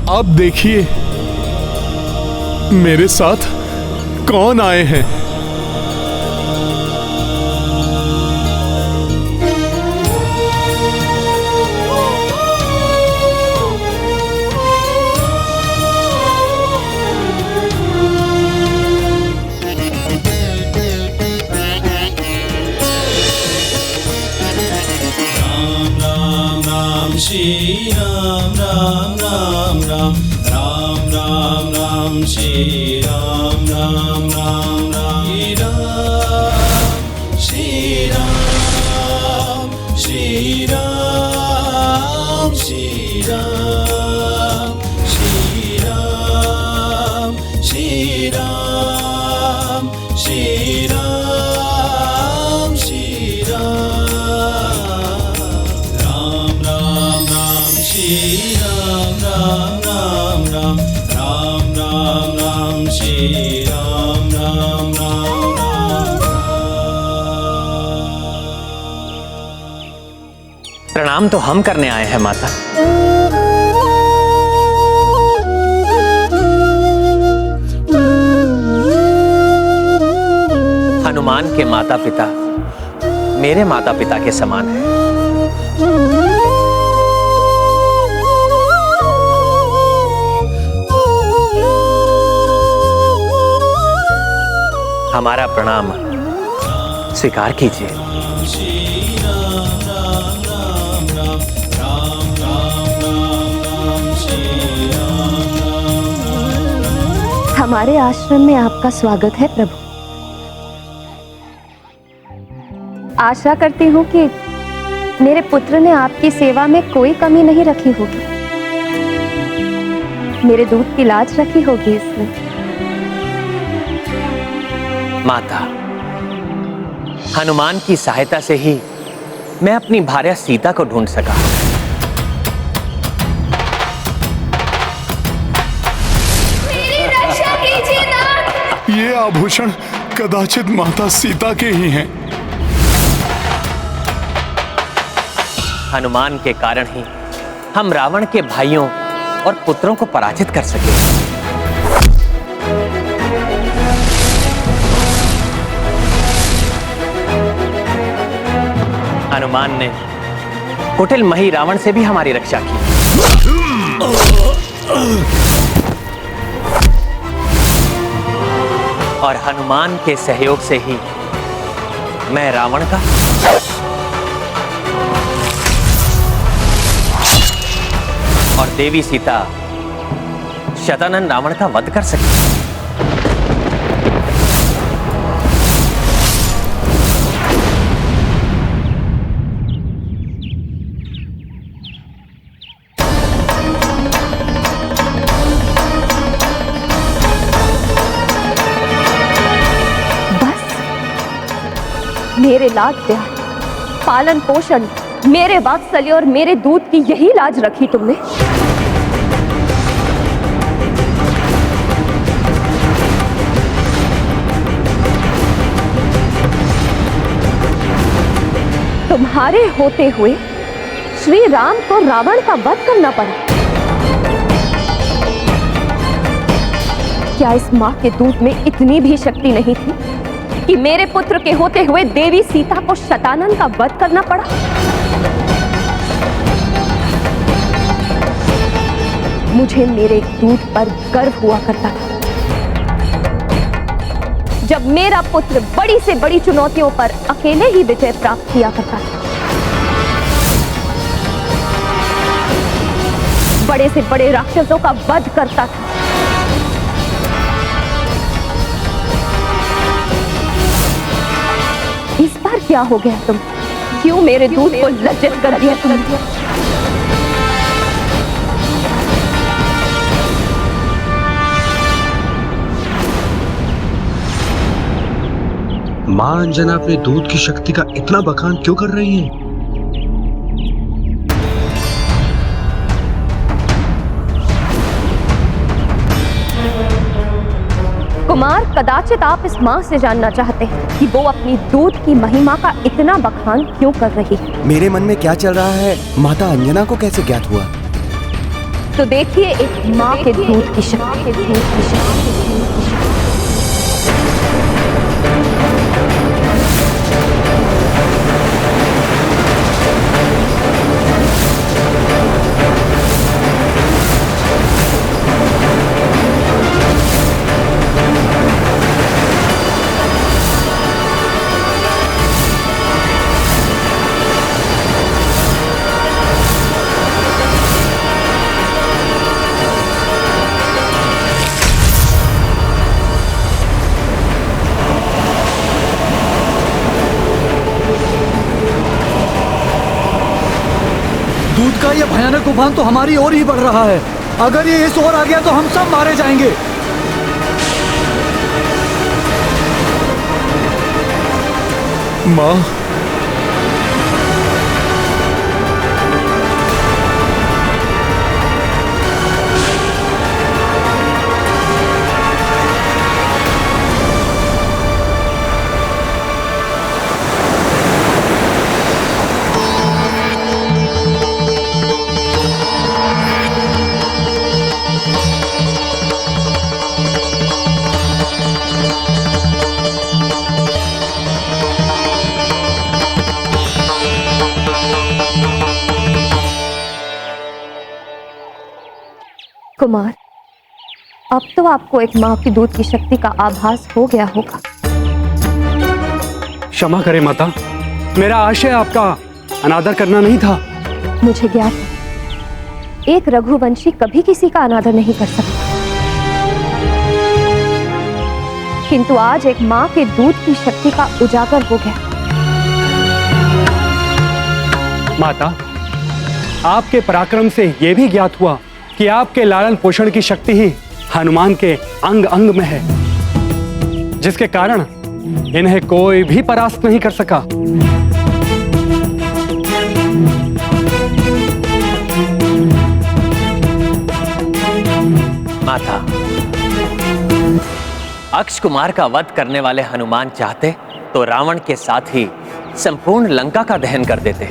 अब देखिए मेरे साथ कौन आए हैं। Shri Ram Ram Ram Ram Ram Ram Ram Shri Ram Ram Ram Ram Shri Ram Shri Ram Shri Ram Shri Ram Shri Ram Shri Ram Shri Ram Shri Ram Ram Ram Ram Ram Ram Ram Shri Ram Ram Ram Ram। प्रणाम तो हम करने आए हैं माता। हनुमान के माता पिता मेरे माता पिता के समान हैं। हमारा प्रणाम स्वीकार कीजिए। हमारे आश्रम में आपका स्वागत है प्रभु। आशा करती हूँ कि मेरे पुत्र ने आपकी सेवा में कोई कमी नहीं रखी होगी। मेरे दूध की लाज रखी होगी इसमें। माता, हनुमान की सहायता से ही मैं अपनी भार्या सीता को ढूंढ सका। मेरी रक्षा कीजिए नाथ। ये आभूषण कदाचित माता सीता के ही हैं। हनुमान के कारण ही हम रावण के भाइयों और पुत्रों को पराजित कर सके। हनुमान ने कुटिल मही रावण से भी हमारी रक्षा की। और हनुमान के सहयोग से ही मैं रावण का और देवी सीता शतानन रावण का वध कर सकी। मेरे लाड प्यार, पालन पोषण, मेरे वात्सल्य और मेरे दूध की यही लाज रखी तुमने। तुम्हारे होते हुए श्री राम को रावण का वध करना पड़ा। क्या इस मां के दूध में इतनी भी शक्ति नहीं थी कि मेरे पुत्र के होते हुए देवी सीता को शतानन का वध करना पड़ा? मुझे मेरे दूध पर गर्व हुआ करता था। जब मेरा पुत्र बड़ी से बड़ी चुनौतियों पर अकेले ही विजय प्राप्त किया करता था। बड़े से बड़े राक्षसों का वध करता था। इस बार क्या हो गया तुम? क्यों मेरे दूध को लज्जित कर दिया तुमने? मां अंजना अपने दूध की शक्ति का इतना बखान क्यों कर रही है? कुमार, कदाचित आप इस मां से जानना चाहते हैं कि वो अपनी दूध की महिमा का इतना बखान क्यों कर रही है। मेरे मन में क्या चल रहा है माता अंजना को कैसे ज्ञात हुआ? तो देखिए एक माँ के दूध की शक्ति। दूध का यह भयानक उफान तो हमारी ओर ही बढ़ रहा है। अगर ये इस ओर आ गया तो हम सब मारे जाएंगे। माँ, कुमार, अब तो आपको एक माँ की दूध की शक्ति का आभास हो गया होगा। क्षमा करें माता, मेरा आशय आपका अनादर करना नहीं था। मुझे ज्ञात है, एक रघुवंशी कभी किसी का अनादर नहीं कर सकता, किंतु आज एक माँ के दूध की शक्ति का उजागर हो गया। माता, आपके पराक्रम से यह भी ज्ञात हुआ कि आपके लालन पोषण की शक्ति ही हनुमान के अंग अंग में है, जिसके कारण इन्हें कोई भी परास्त नहीं कर सका। माता, अक्ष कुमार का वध करने वाले हनुमान चाहते तो रावण के साथ ही संपूर्ण लंका का दहन कर देते,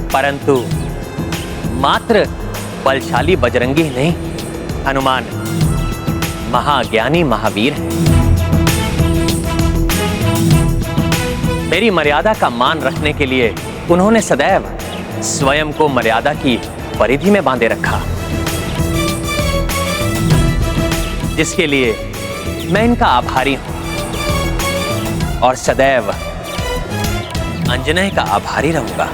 परंतु मात्र बलशाली बजरंगी ही नहीं, हनुमान महाज्ञानी महावीर है। मेरी मर्यादा का मान रखने के लिए उन्होंने सदैव स्वयं को मर्यादा की परिधि में बांधे रखा, जिसके लिए मैं इनका आभारी हूं और सदैव अंजनय का आभारी रहूंगा।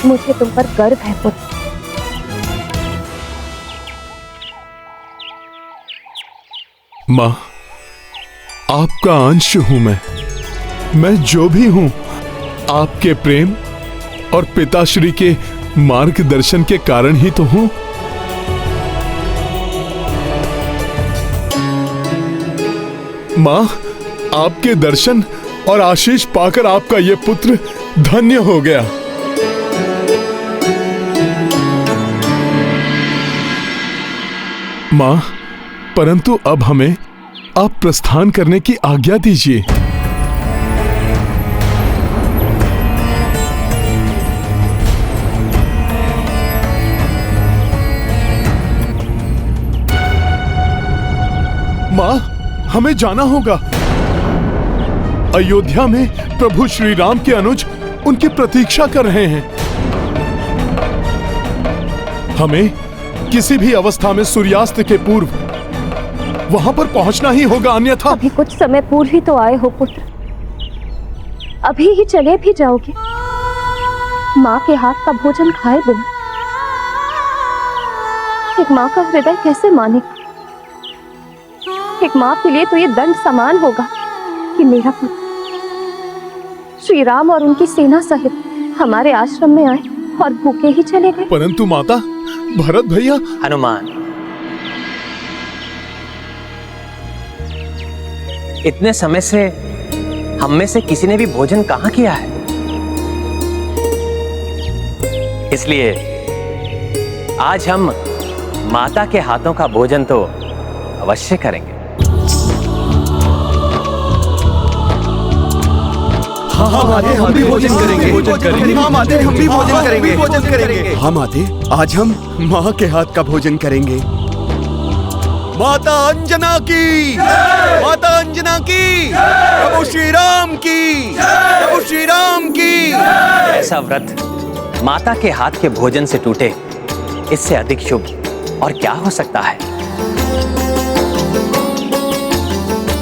मुझे तुम पर गर्व है पुत्र। माँ, आपका अंश हूं मैं जो भी हूं आपके प्रेम और पिताश्री के मार्गदर्शन के कारण ही तो हूं। माँ, आपके दर्शन और आशीष पाकर आपका ये पुत्र धन्य हो गया। माँ, परंतु अब हमें आप प्रस्थान करने की आज्ञा दीजिए। माँ, हमें जाना होगा। अयोध्या में प्रभु श्री राम के अनुज उनकी प्रतीक्षा कर रहे हैं। हमें किसी भी अवस्था में सूर्यास्त के पूर्व वहां पर पहुंचना ही होगा, अन्यथा। अभी कुछ समय पूर्व ही तो आए हो पुत्र, अभी ही चले भी जाओगे? माँ के हाथ का भोजन खाए बिना एक माँ का हृदय कैसे मानेगा? एक माँ के लिए तो ये दंड समान होगा कि मेरा पुत्र श्री राम और उनकी सेना सहित हमारे आश्रम में आए और भूखे ही चले गए। परंतु माता, भरत भैया। हनुमान, इतने समय से हम में से किसी ने भी भोजन कहां किया है, इसलिए आज हम माता के हाथों का भोजन तो अवश्य करेंगे। हाँ माते, हम भी भोजन करेंगे। हाँ माते, हम भी भोजन करेंगे। हाँ माते, आज हम माँ के हाथ का भोजन करेंगे। माता अंजना की, माता अंजना की, प्रभु श्री राम की, प्रभु श्री राम की। ऐसा व्रत माता के हाथ के भोजन से टूटे, इससे अधिक शुभ और क्या हो सकता है।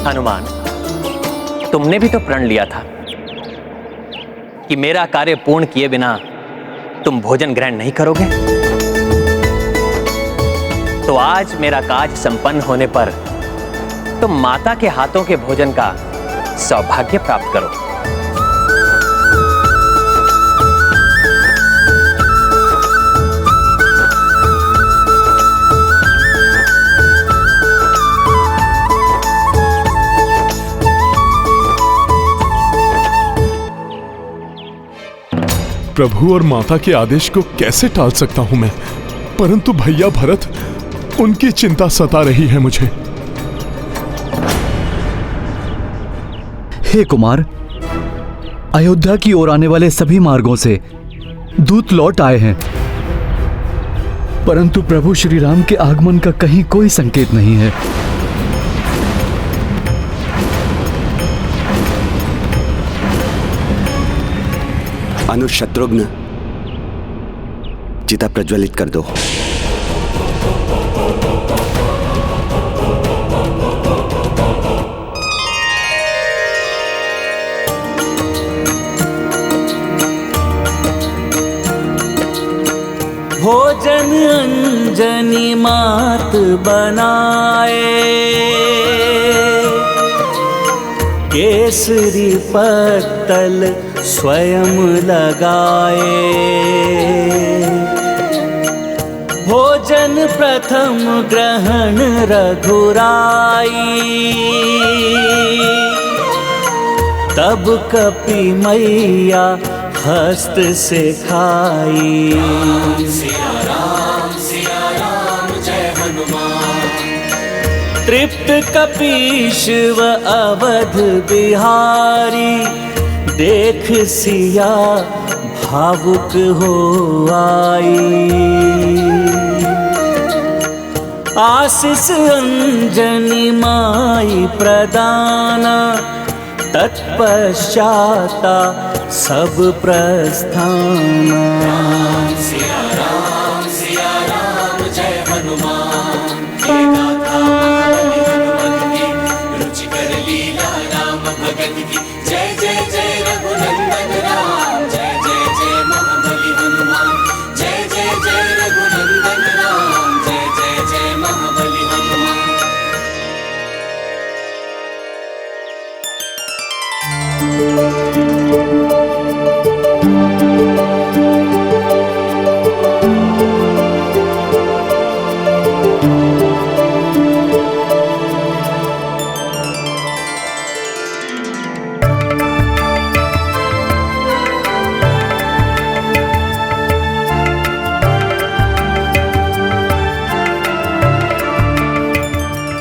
हनुमान, तुमने भी तो प्रण लिया था कि मेरा कार्य पूर्ण किए बिना तुम भोजन ग्रहण नहीं करोगे। तो आज मेरा काज संपन्न होने पर तुम माता के हाथों के भोजन का सौभाग्य प्राप्त करो। प्रभु और माता के आदेश को कैसे टाल सकता हूं मैं, परंतु भैया भरत, उनकी चिंता सता रही है मुझे। हे कुमार, अयोध्या की ओर आने वाले सभी मार्गों से दूत लौट आए हैं, परंतु प्रभु श्री राम के आगमन का कहीं कोई संकेत नहीं है। अनुज शत्रुघ्न, चिता प्रज्वलित कर दो। भोजन अंजनी मात बनाए, केसरी पत्तल स्वयं लगाए। भोजन प्रथम ग्रहण रघुराई, तब कपि मैया हस्त से खाई। सिया राम जय हनुमान। तृप्त कपीश्व अवध बिहारी, देख सिया भावुक हो आई। आशीष अंजनी माई प्रदाना, तत्पश्चाता सब प्रस्थाना। सिया राम जय हनुमान। रुचिकर लीला राम भगत की, जय जय जय रघुनंदन राम। जय जय जय महाबली हनुमान, जय जय जय रघुनंदन राम। जय जय जय महाबली हनुमान।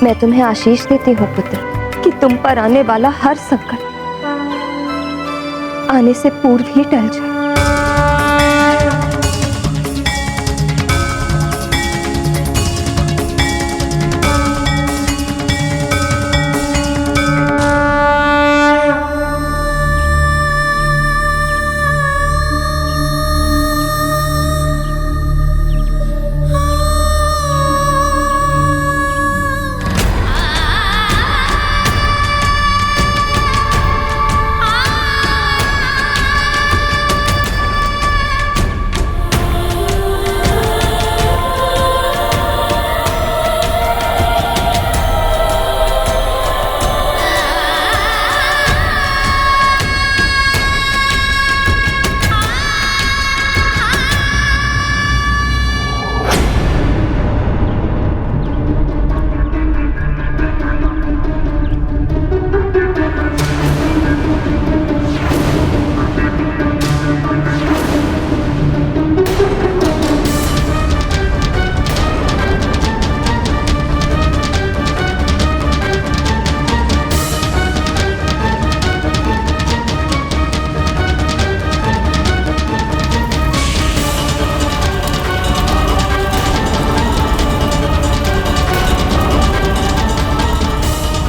मैं तुम्हें आशीष देती हूँ पुत्र, कि तुम पर आने वाला हर संकट आने से पूर्व ही टल जाए।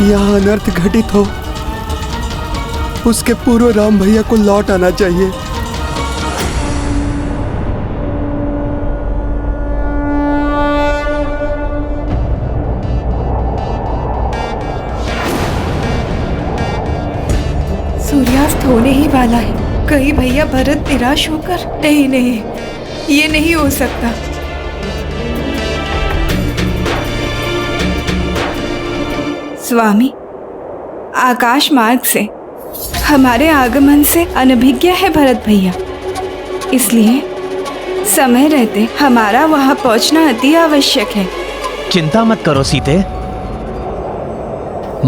यहाँ अनर्थ घटित हो, उसके पूर्व राम भैया को लौट आना चाहिए। सूर्यास्त होने ही वाला है। कहीं भैया भरत निराश होकर? नहीं नहीं, ये नहीं हो सकता। स्वामी, आकाश मार्ग से हमारे आगमन से अनभिज्ञ है भरत भैया, इसलिए समय रहते हमारा वहां पहुंचना अति आवश्यक है। चिंता मत करो सीते,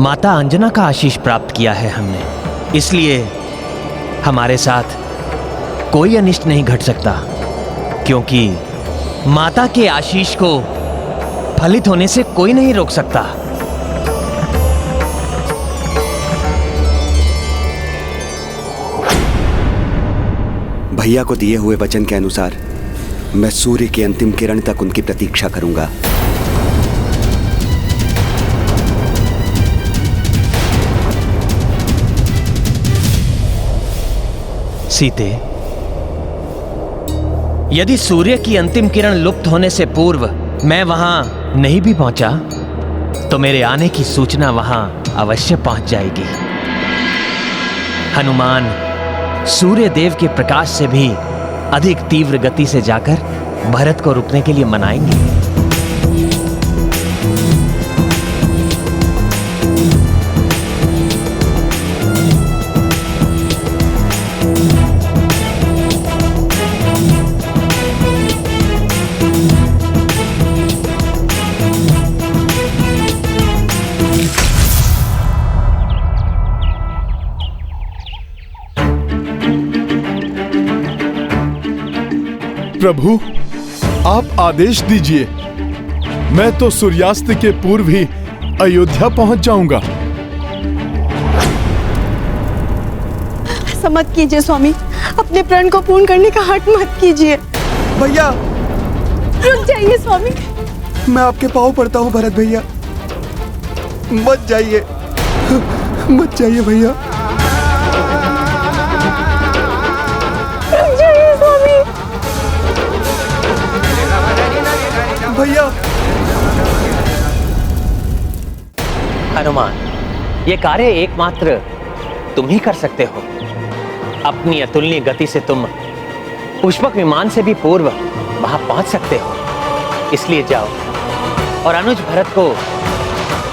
माता अंजना का आशीष प्राप्त किया है हमने, इसलिए हमारे साथ कोई अनिष्ट नहीं घट सकता, क्योंकि माता के आशीष को फलित होने से कोई नहीं रोक सकता। भैया को दिए हुए वचन के अनुसार मैं सूर्य की अंतिम किरण तक उनकी प्रतीक्षा करूंगा। सीते, यदि सूर्य की अंतिम किरण लुप्त होने से पूर्व मैं वहां नहीं भी पहुंचा, तो मेरे आने की सूचना वहां अवश्य पहुंच जाएगी। हनुमान सूर्य देव के प्रकाश से भी अधिक तीव्र गति से जाकर भरत को रुकने के लिए मनाएंगे। प्रभु, आप आदेश दीजिए, मैं तो सूर्यास्त के पूर्व ही अयोध्या पहुंच जाऊंगा। ऐसा मत कीजिए स्वामी, अपने प्रण को पूर्ण करने का हठ मत कीजिए। भैया रुक जाइए स्वामी। मैं आपके पाँव पड़ता हूँ भरत भैया, मत जाइए, मत जाइए भैया। रुक जाइए स्वामी। भैया हनुमान, ये कार्य एकमात्र तुम ही कर सकते हो। अपनी अतुलनीय गति से तुम पुष्पक विमान से भी पूर्व वहां पहुंच सकते हो, इसलिए जाओ और अनुज भरत को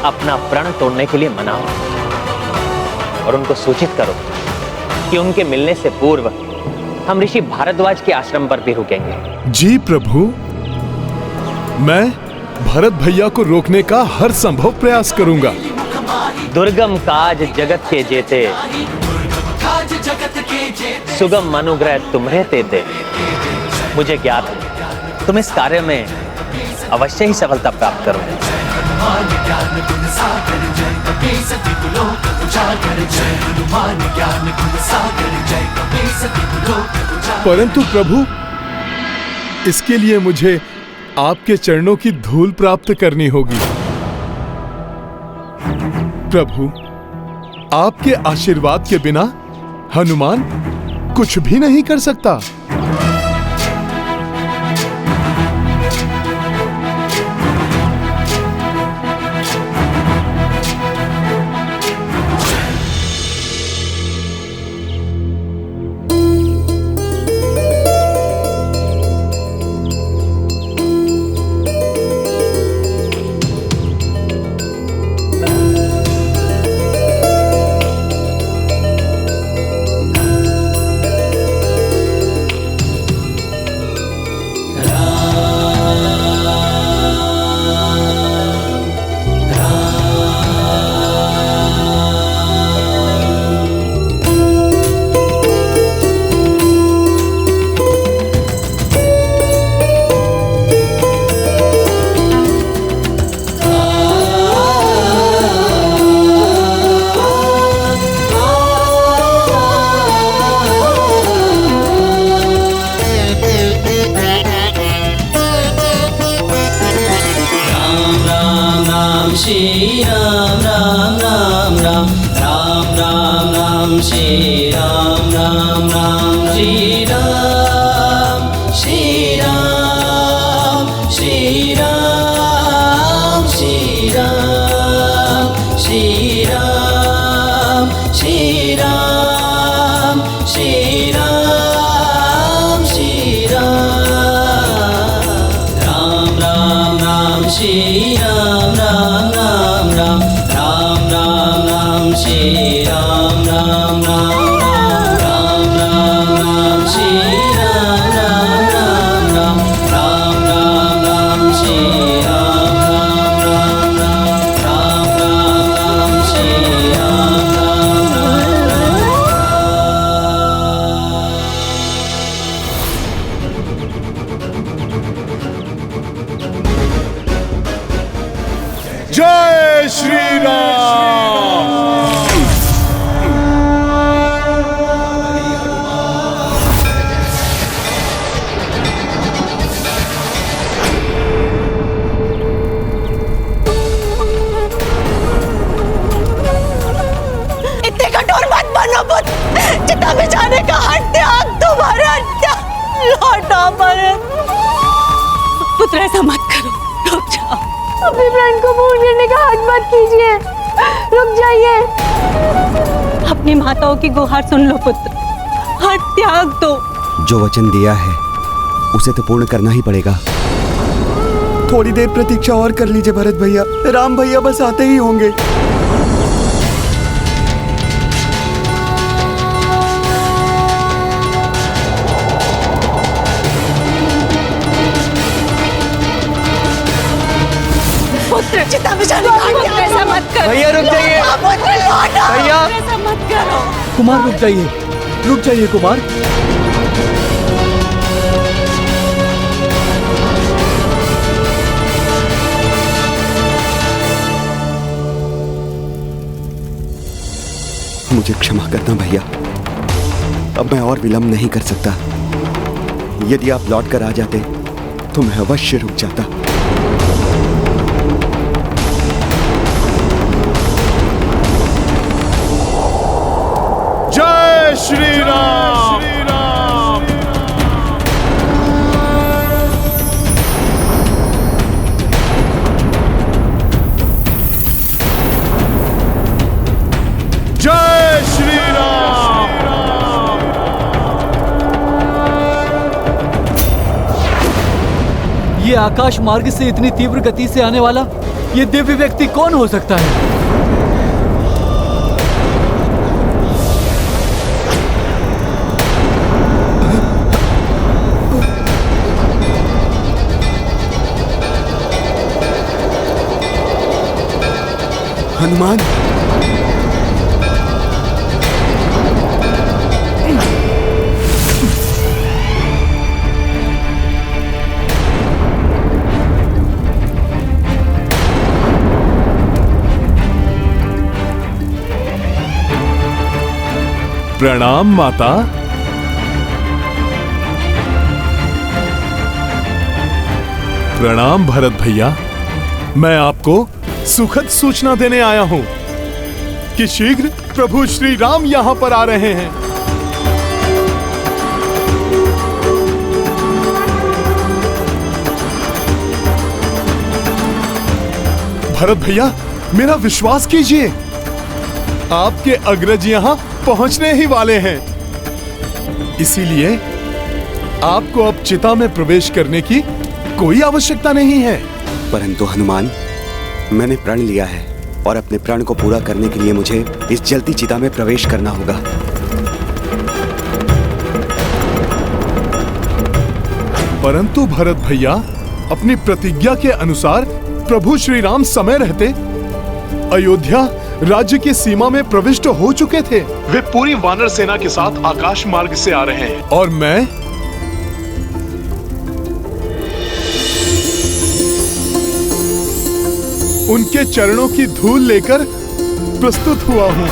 अपना प्रण तोड़ने के लिए मनाओ और उनको सूचित करो कि उनके मिलने से पूर्व हम ऋषि भारद्वाज के आश्रम पर भी रुकेंगे। जी प्रभु, मैं भरत भैया को रोकने का हर संभव प्रयास करूंगा। दुर्गम काज जगत के जेते, सुगम अनुग्रह तुम्हें तेते। मुझे ज्ञात है तुम इस कार्य में अवश्य ही सफलता प्राप्त करोगे। परंतु प्रभु, इसके लिए मुझे आपके चरणों की धूल प्राप्त करनी होगी। प्रभु, आपके आशीर्वाद के बिना हनुमान कुछ भी नहीं कर सकता। राम श्री राम राम राम राम राम राम राम श्री राम राम राम श्री राम श्री राम श्री राम श्री राम श्री राम श्री राम श्री राम श्री राम राम राम श्री राम राम राम राम राम राम राम श्री राम राम राम राम राम राम श्री राम राम राम राम राम राम राम श्री राम राम राम राम राम राम श्री राम राम जय श्री राम। इतने कठोर मत बनो पुत्र, चिता में जाने का हट त्याग तुम्हारा लौटा भरत। पुत्र ऐसा मत करो, रुक जाओ। अपने प्राण को भूल करने का हट मत कीजिए, रुक जाइए। अपनी माताओं की गुहार सुन लो पुत्र, हट त्याग दो। जो वचन दिया है उसे तो पूर्ण करना ही पड़ेगा। थोड़ी देर प्रतीक्षा और कर लीजिए भरत भैया, राम भैया बस आते ही होंगे। पुत्र चिता में जाने का हट त्याग, ऐसा मत करो। भैया रुक जाइए। पुत्र लौटो, भैया। ऐसा मत करो। कुमार रुक जाइए कुमार। मुझे क्षमा करना भैया, अब मैं और विलंब नहीं कर सकता। यदि आप लौट कर आ जाते तो मैं अवश्य रुक जाता। जय श्री राम। जय श्री राम। ये आकाश मार्ग से इतनी तीव्र गति से आने वाला ये दिव्य व्यक्ति कौन हो सकता है? हनुमान, प्रणाम माता। प्रणाम भरत भैया, मैं आपको सुखद सूचना देने आया हूं कि शीघ्र प्रभु श्री राम यहां पर आ रहे हैं। भरत भैया, मेरा विश्वास कीजिए, आपके अग्रज यहां पहुंचने ही वाले हैं। इसीलिए आपको अब चिता में प्रवेश करने की कोई आवश्यकता नहीं है। परंतु हनुमान, मैंने प्रण लिया है और अपने प्रण को पूरा करने के लिए मुझे इस जलती चिता में प्रवेश करना होगा। परंतु भरत भैया, अपनी प्रतिज्ञा के अनुसार प्रभु श्री राम समय रहते अयोध्या राज्य की सीमा में प्रविष्ट हो चुके थे। वे पूरी वानर सेना के साथ आकाश मार्ग से आ रहे हैं और मैं उनके चरणों की धूल लेकर प्रस्तुत हुआ हूं।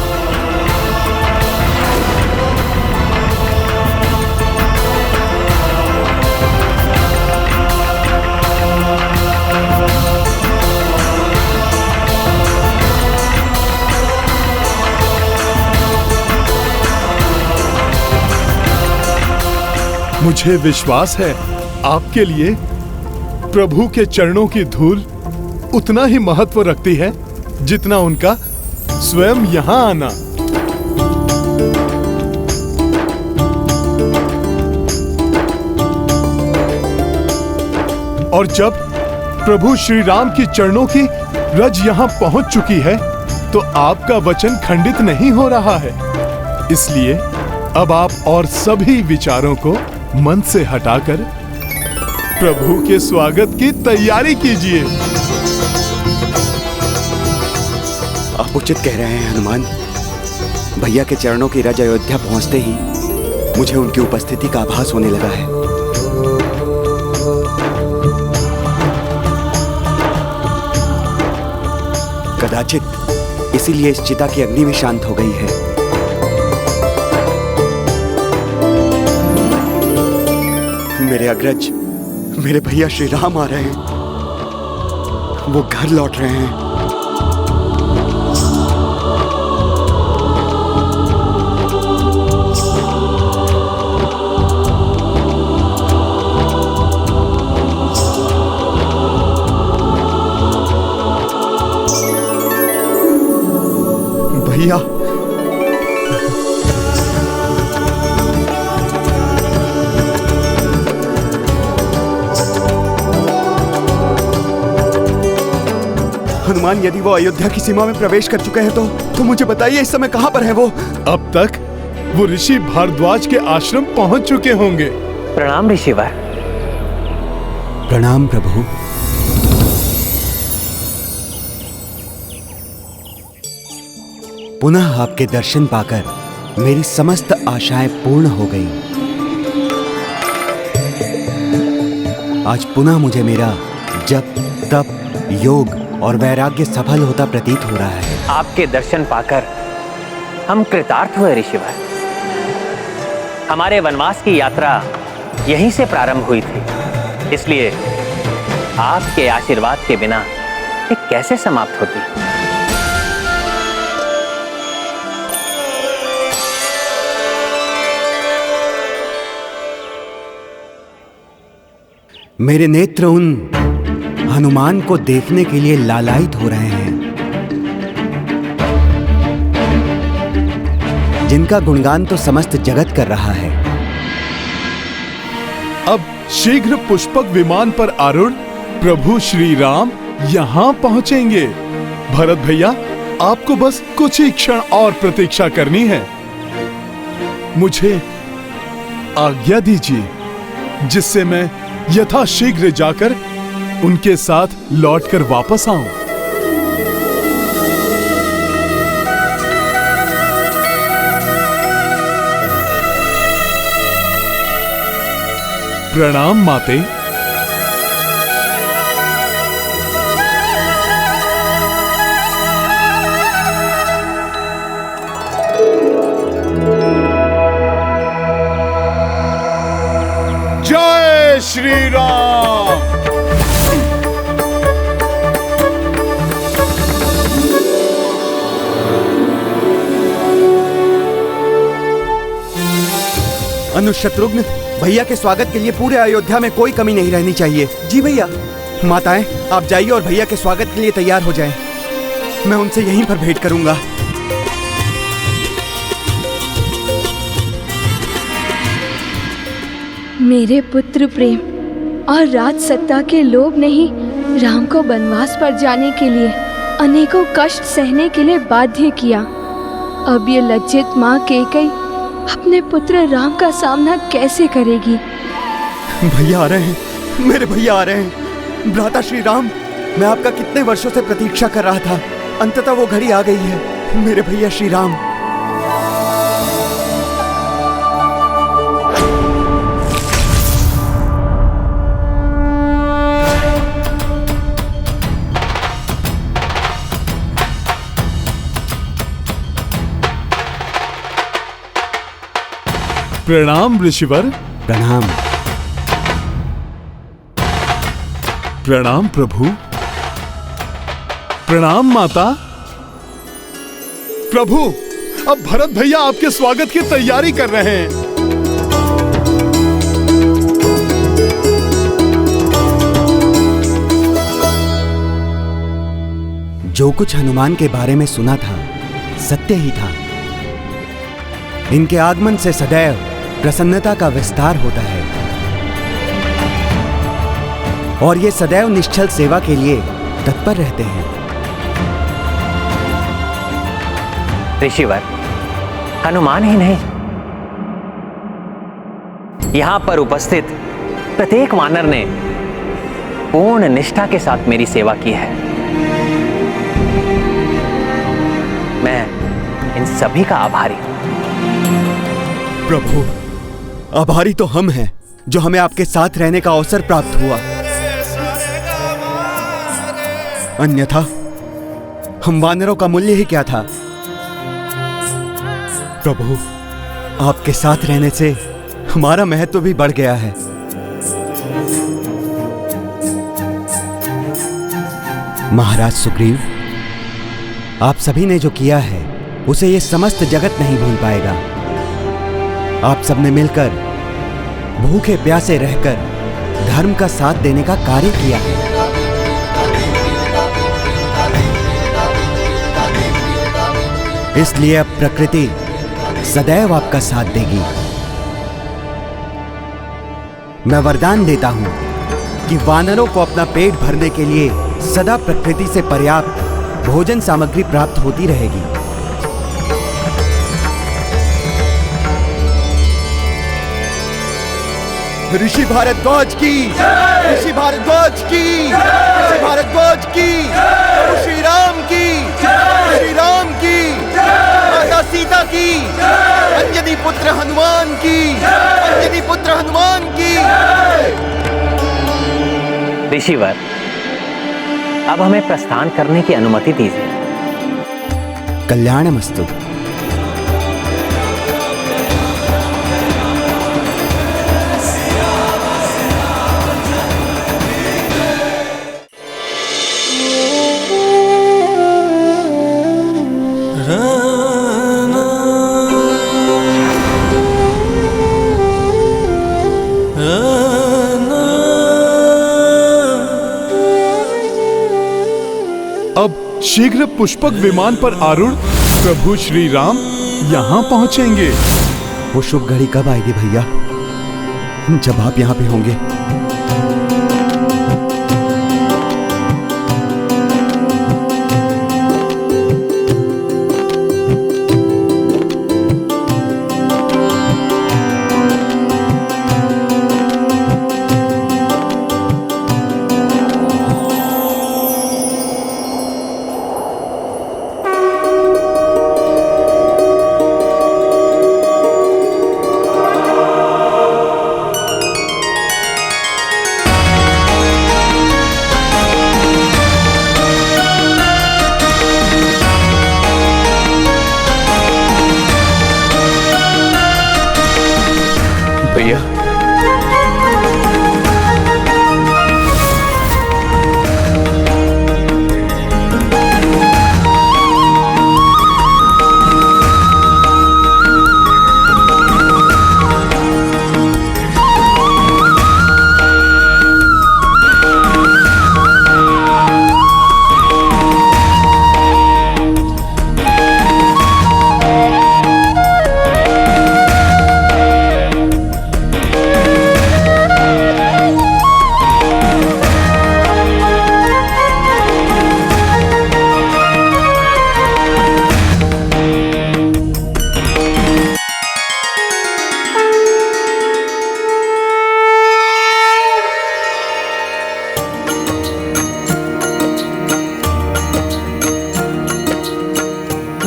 मुझे विश्वास है आपके लिए प्रभु के चरणों की धूल उतना ही महत्व रखती है जितना उनका स्वयं यहाँ आना। और जब प्रभु श्री राम की चरणों की रज यहाँ पहुंच चुकी है तो आपका वचन खंडित नहीं हो रहा है। इसलिए अब आप और सभी विचारों को मन से हटाकर प्रभु के स्वागत की तैयारी कीजिए। आप उचित कह रहे हैं हनुमान। भैया के चरणों की रज अयोध्या पहुंचते ही मुझे उनकी उपस्थिति का आभास होने लगा है। कदाचित इसीलिए इस चिता की अग्नि भी शांत हो गई है। मेरे अग्रज, मेरे भैया श्री राम आ रहे हैं। वो घर लौट रहे हैं। भैया, हनुमान, यदि वो अयोध्या की सीमा में प्रवेश कर चुके हैं तो मुझे बताइए इस समय कहां पर है वो? अब तक वो ऋषि भारद्वाज के आश्रम पहुंच चुके होंगे। प्रणाम ऋषिवर। प्रणाम प्रभु। पुनः आपके दर्शन पाकर मेरी समस्त आशाएं पूर्ण हो गई। आज पुनः मुझे मेरा जप, तप, योग और वैराग्य सफल होता प्रतीत हो रहा है। आपके दर्शन पाकर हम कृतार्थ हुए ऋषिवर। हमारे वनवास की यात्रा यहीं से प्रारंभ हुई थी, इसलिए आपके आशीर्वाद के बिना ये कैसे समाप्त होती। मेरे नेत्र उन हनुमान को देखने के लिए लालायित हो रहे हैं, जिनका गुणगान तो समस्त जगत कर रहा है। अब शीघ्र पुष्पक विमान पर आरूढ़ प्रभु श्री राम यहाँ पहुंचेंगे। भरत भैया, आपको बस कुछ ही क्षण और प्रतीक्षा करनी है। मुझे आज्ञा दीजिए जिससे मैं यथाशीघ्र जाकर उनके साथ लौटकर वापस आऊं। प्रणाम माते। जय श्री राम। अनुशत्रुघ्न, भैया के स्वागत के लिए पूरे अयोध्या में कोई कमी नहीं रहनी चाहिए। जी भैया। माताएं, आप जाइए और भैया के स्वागत के लिए तैयार हो जाएं। मैं उनसे यहीं पर भेंट करूंगा। मेरे पुत्र प्रेम और राज सत्ता के लोभ ने ही राम को वनवास पर जाने के लिए अनेकों कष्ट सहने के लिए बाध्य किया। अब ये लज्जित माँ कैकेयी अपने पुत्र राम का सामना कैसे करेगी? भैया आ रहे हैं, मेरे भैया आ रहे हैं। भ्राता श्री राम, मैं आपका कितने वर्षों से प्रतीक्षा कर रहा था। अंततः वो घड़ी आ गई है। मेरे भैया श्री राम। प्रणाम ऋषिवर। प्रणाम। प्रणाम प्रभु। प्रणाम माता। प्रभु, अब भरत भैया आपके स्वागत की तैयारी कर रहे हैं। जो कुछ हनुमान के बारे में सुना था सत्य ही था। इनके आगमन से सदैव प्रसन्नता का विस्तार होता है और ये सदैव निश्चल सेवा के लिए तत्पर रहते हैं। ऋषिवर, हनुमान ही नहीं, यहां पर उपस्थित प्रत्येक वानर ने पूर्ण निष्ठा के साथ मेरी सेवा की है। मैं इन सभी का आभारी हूं। प्रभु, आभारी तो हम हैं जो हमें आपके साथ रहने का अवसर प्राप्त हुआ। अन्यथा हम वानरों का मूल्य ही क्या था। प्रभु, आपके साथ रहने से हमारा महत्व भी बढ़ गया है। महाराज सुग्रीव, आप सभी ने जो किया है उसे ये समस्त जगत नहीं भूल पाएगा। आप सबने मिलकर भूखे प्यासे रहकर धर्म का साथ देने का कार्य किया है। इसलिए अब प्रकृति सदैव आपका साथ देगी। मैं वरदान देता हूं कि वानरों को अपना पेट भरने के लिए सदा प्रकृति से पर्याप्त भोजन सामग्री प्राप्त होती रहेगी। ऋषि भारद्वाज की, ऋषि भारद्वाज की, ऋषि भारद्वाज की, प्रभु श्री राम की, श्री राम की, माता सीता की, अंजनी पुत्र हनुमान की, अंजनी पुत्र हनुमान की। ऋषिवर, अब हमें प्रस्थान करने की अनुमति दीजिए। कल्याणमस्तु। शीघ्र पुष्पक विमान पर आरूढ़ प्रभु श्री राम यहाँ पहुँचेंगे। वो शुभ घड़ी कब आएगी भैया, जब आप यहाँ पे होंगे?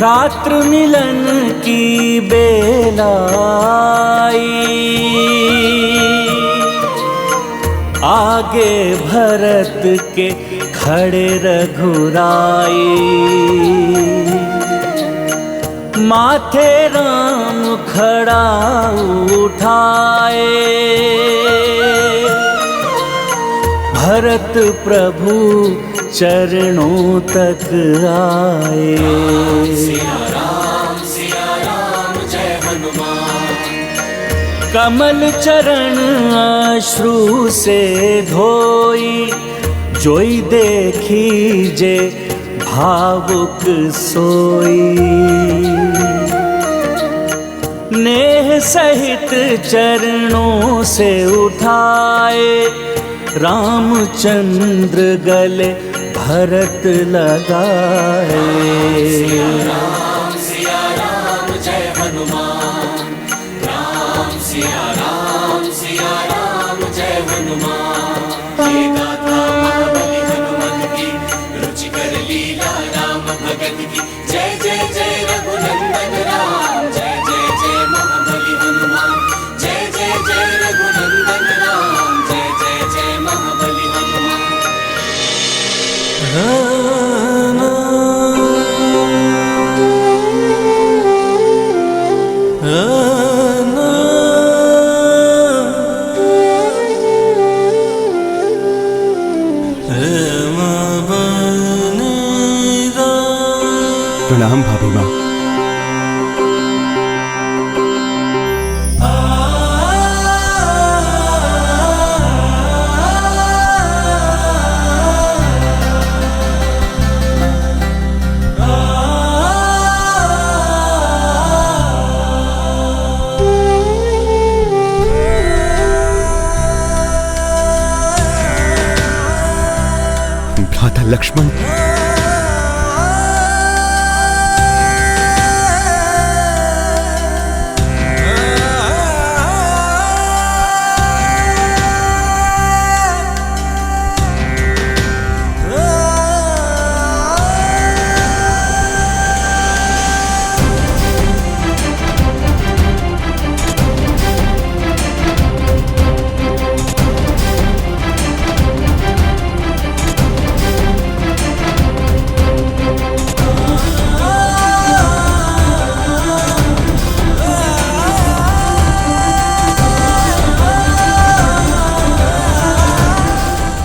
रात्र मिलन की बेलाई, आगे भरत के खड़े रघुराई, माथे राम खड़ा उठाए, भरत प्रभु चरणों तक आए। सिया राम जय हनुमान। कमल चरण अश्रु से धोई, जोई देखी जे भावुक सोई, नेह सहित चरणों से उठाए, रामचंद्र गले भरत लगाए। राम सिया राम जय हनुमान, राम सिया राम जय हनुमान। ये गाथा महाबली हनुमत की, रुचिकर लीला राम भगत की। जय जय जय रघुनंदन राम, जय जय जय महाबली हनुमान। जय जय जय रघुनंदन राम, जय जय जय महाबली हनुमान। प्रणाम भाभी माँ। भ्राता लक्ष्मण,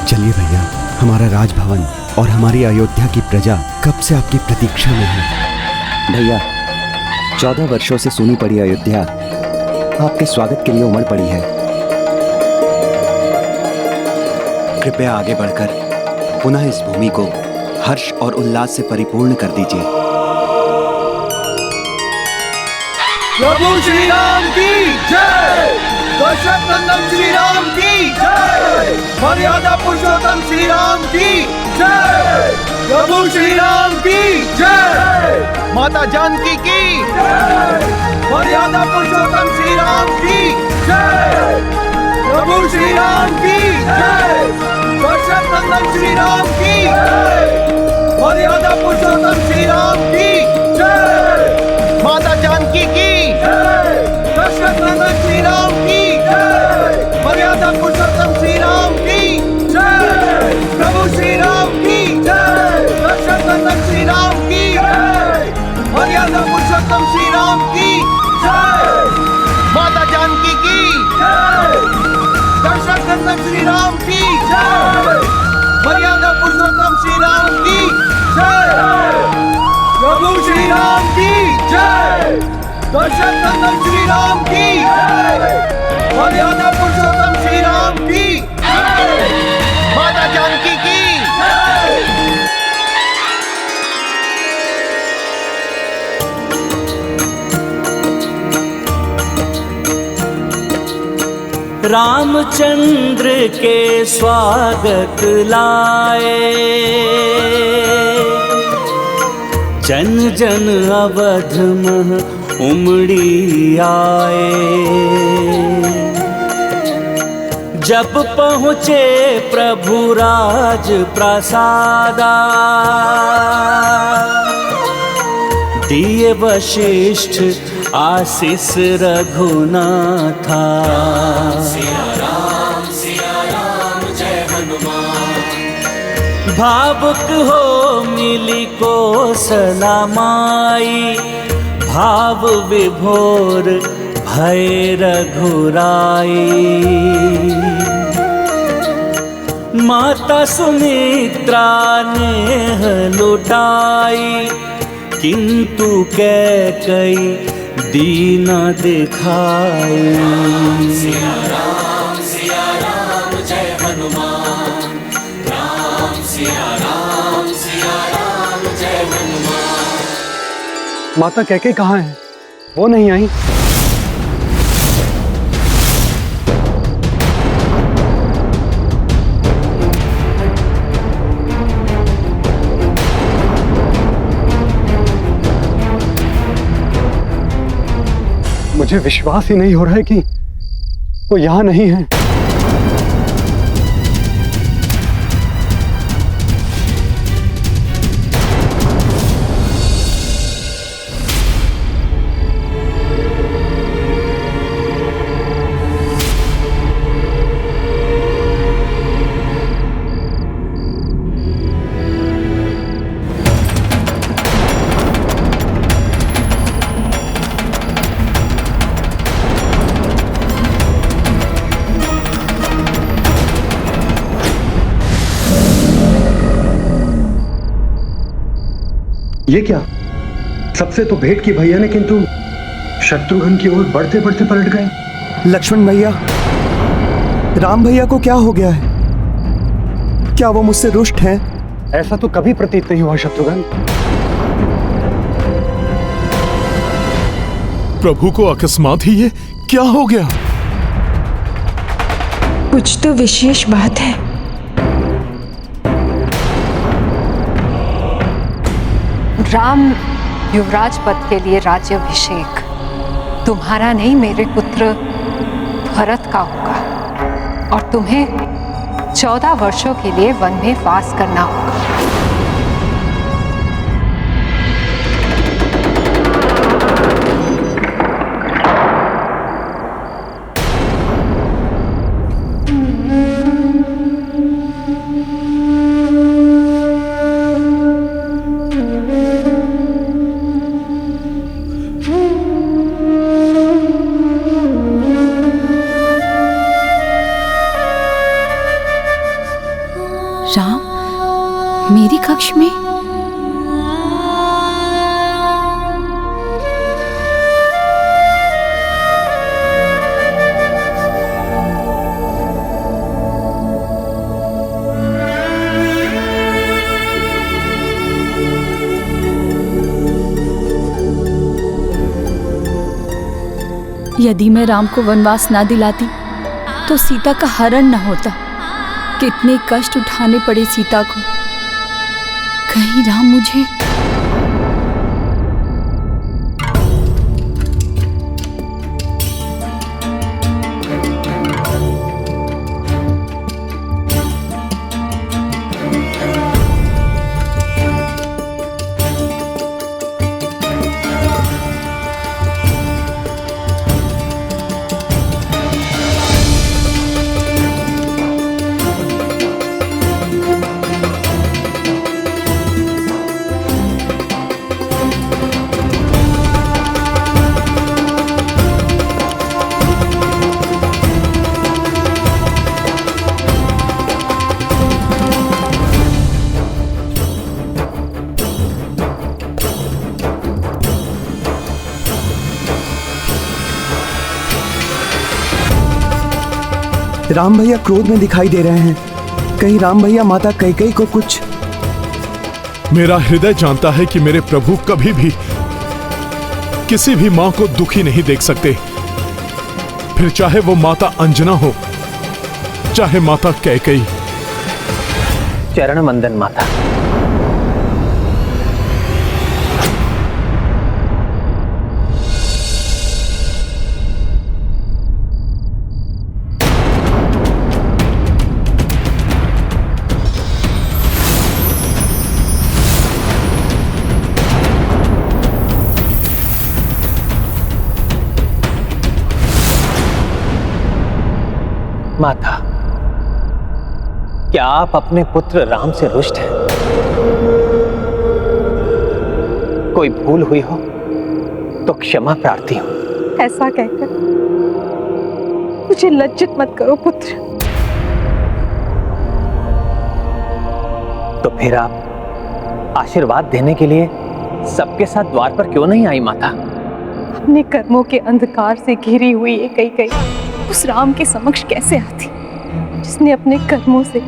चलिए भैया, हमारा राजभवन और हमारी अयोध्या की प्रजा कब से आपकी प्रतीक्षा में है। भैया, 14 वर्षों से सुनी पड़ी अयोध्या आपके स्वागत के लिए उमड़ पड़ी है। कृपया आगे बढ़कर पुनः इस भूमि को हर्ष और उल्लास से परिपूर्ण कर दीजिए। प्रभु श्री राम की जय, दशरथ नंदन श्री राम की जय, मर्यादा पुरुषोत्तम श्री राम की जय, प्रभु श्री राम की जय, माता जानकी की जय, मर्यादा पुरुषोत्तम श्री राम की जय, प्रभु श्री राम की जय, दशरथ नंदन श्री राम की जय, मर्यादा पुरुषोत्तम श्री राम की जय, माता जानकी की जय, दशरथ नंदन श्री राम की जय, मर्यादा पुरुषोत्तम श्री राम की जय, प्रभु श्री राम की जय, दशरथ नंदन श्री राम की जय, मर्यादा पुरुषोत्तम श्री राम की जय, माता जानकी की जय, दशरथ नंदन श्री राम की जय, मर्यादा पुरुषोत्तम श्री राम की जय, प्रभु श्री राम की जय, दशरथ नंदन श्री राम की जय, मर्यादा पुरुषोत्तम श्री राम की जय, माता जानकी की जय। रामचंद्र के स्वागत लाए, जन जन अवध मह उमड़ी आए। जब पहुँचे प्रभु राज प्रसादा, दिए वशिष्ठ आशीष रघुनाथा। सिया राम जय हनुमान। भावुक हो मिली कौशला माई, भाव विभोर भय रघुराई। माता सुमित्रा ने लुटाई, किंतु कैकई दीन दिखाई। सिया राम जय हनुमान। राम सिया राम जय हनुमान। माता कैकेयी कहाँ है? वो नहीं आई। मुझे विश्वास ही नहीं हो रहा है कि वो यहां नहीं है। ये क्या? सबसे तो भेंट की भैया ने, किंतु शत्रुघ्न की ओर बढ़ते बढ़ते पलट गए। लक्ष्मण भैया, राम भैया को क्या हो गया है? क्या वो मुझसे रुष्ट हैं? ऐसा तो कभी प्रतीत नहीं हुआ शत्रुघ्न। प्रभु को अकस्मात ही ये क्या हो गया? कुछ तो विशेष बात है। राम युवराज पद के लिए राज्याभिषेक तुम्हारा नहीं, मेरे पुत्र भरत का होगा और तुम्हें 14 वर्षों के लिए वन में वास करना होगा। राम मेरी कक्ष में? यदि मैं राम को वनवास ना दिलाती तो सीता का हरण न होता। कितने कष्ट उठाने पड़े सीता को। कहीं राम मुझे राम भैया क्रोध में दिखाई दे रहे हैं। कहीं राम भैया माता कैकेयी को कुछ? मेरा हृदय जानता है कि मेरे प्रभु कभी भी किसी भी मां को दुखी नहीं देख सकते, फिर चाहे वो माता अंजना हो चाहे माता कैकेयी। चरण वंदन माता। माता, क्या आप अपने पुत्र राम से रुष्ट हैं? कोई भूल हुई हो तो क्षमा प्रार्थी हूं। ऐसा कहकर मुझे लज्जित मत करो पुत्र। तो फिर आप आशीर्वाद देने के लिए सबके साथ द्वार पर क्यों नहीं आई माता? अपने कर्मों के अंधकार से घिरी हुई ये कैकेयी उस राम के समक्ष कैसे आती, जिसने अपने कर्मों से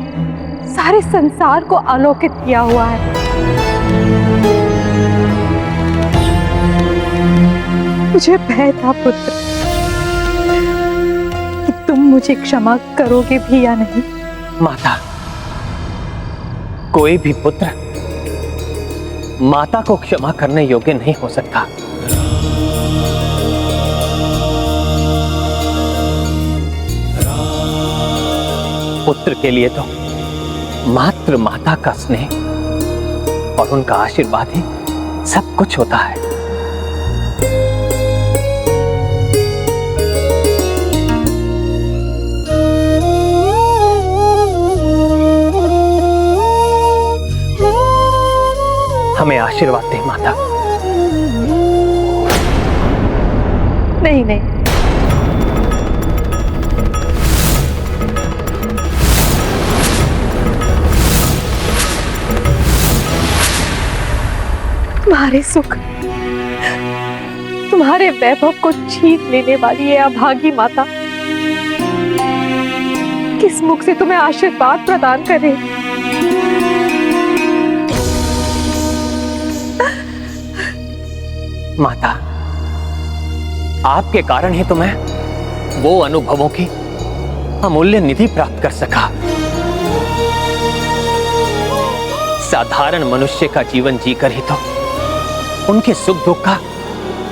सारे संसार को आलोकित किया हुआ है। मुझे भय था पुत्र कि तुम मुझे क्षमा करोगे भी या नहीं। माता, कोई भी पुत्र माता को क्षमा करने योग्य नहीं हो सकता। पुत्र के लिए तो मात्र माता का स्नेह और उनका आशीर्वाद ही सब कुछ होता है। हमें आशीर्वाद दे माता। नहीं नहीं, तुम्हारे सुख, तुम्हारे वैभव को छीन लेने वाली है अभागी माता किस मुख से तुम्हें आशीर्वाद प्रदान करे। माता, आपके कारण ही तो मैं वो अनुभवों की अमूल्य निधि प्राप्त कर सका। साधारण मनुष्य का जीवन जीकर ही तो उनके सुख दुख का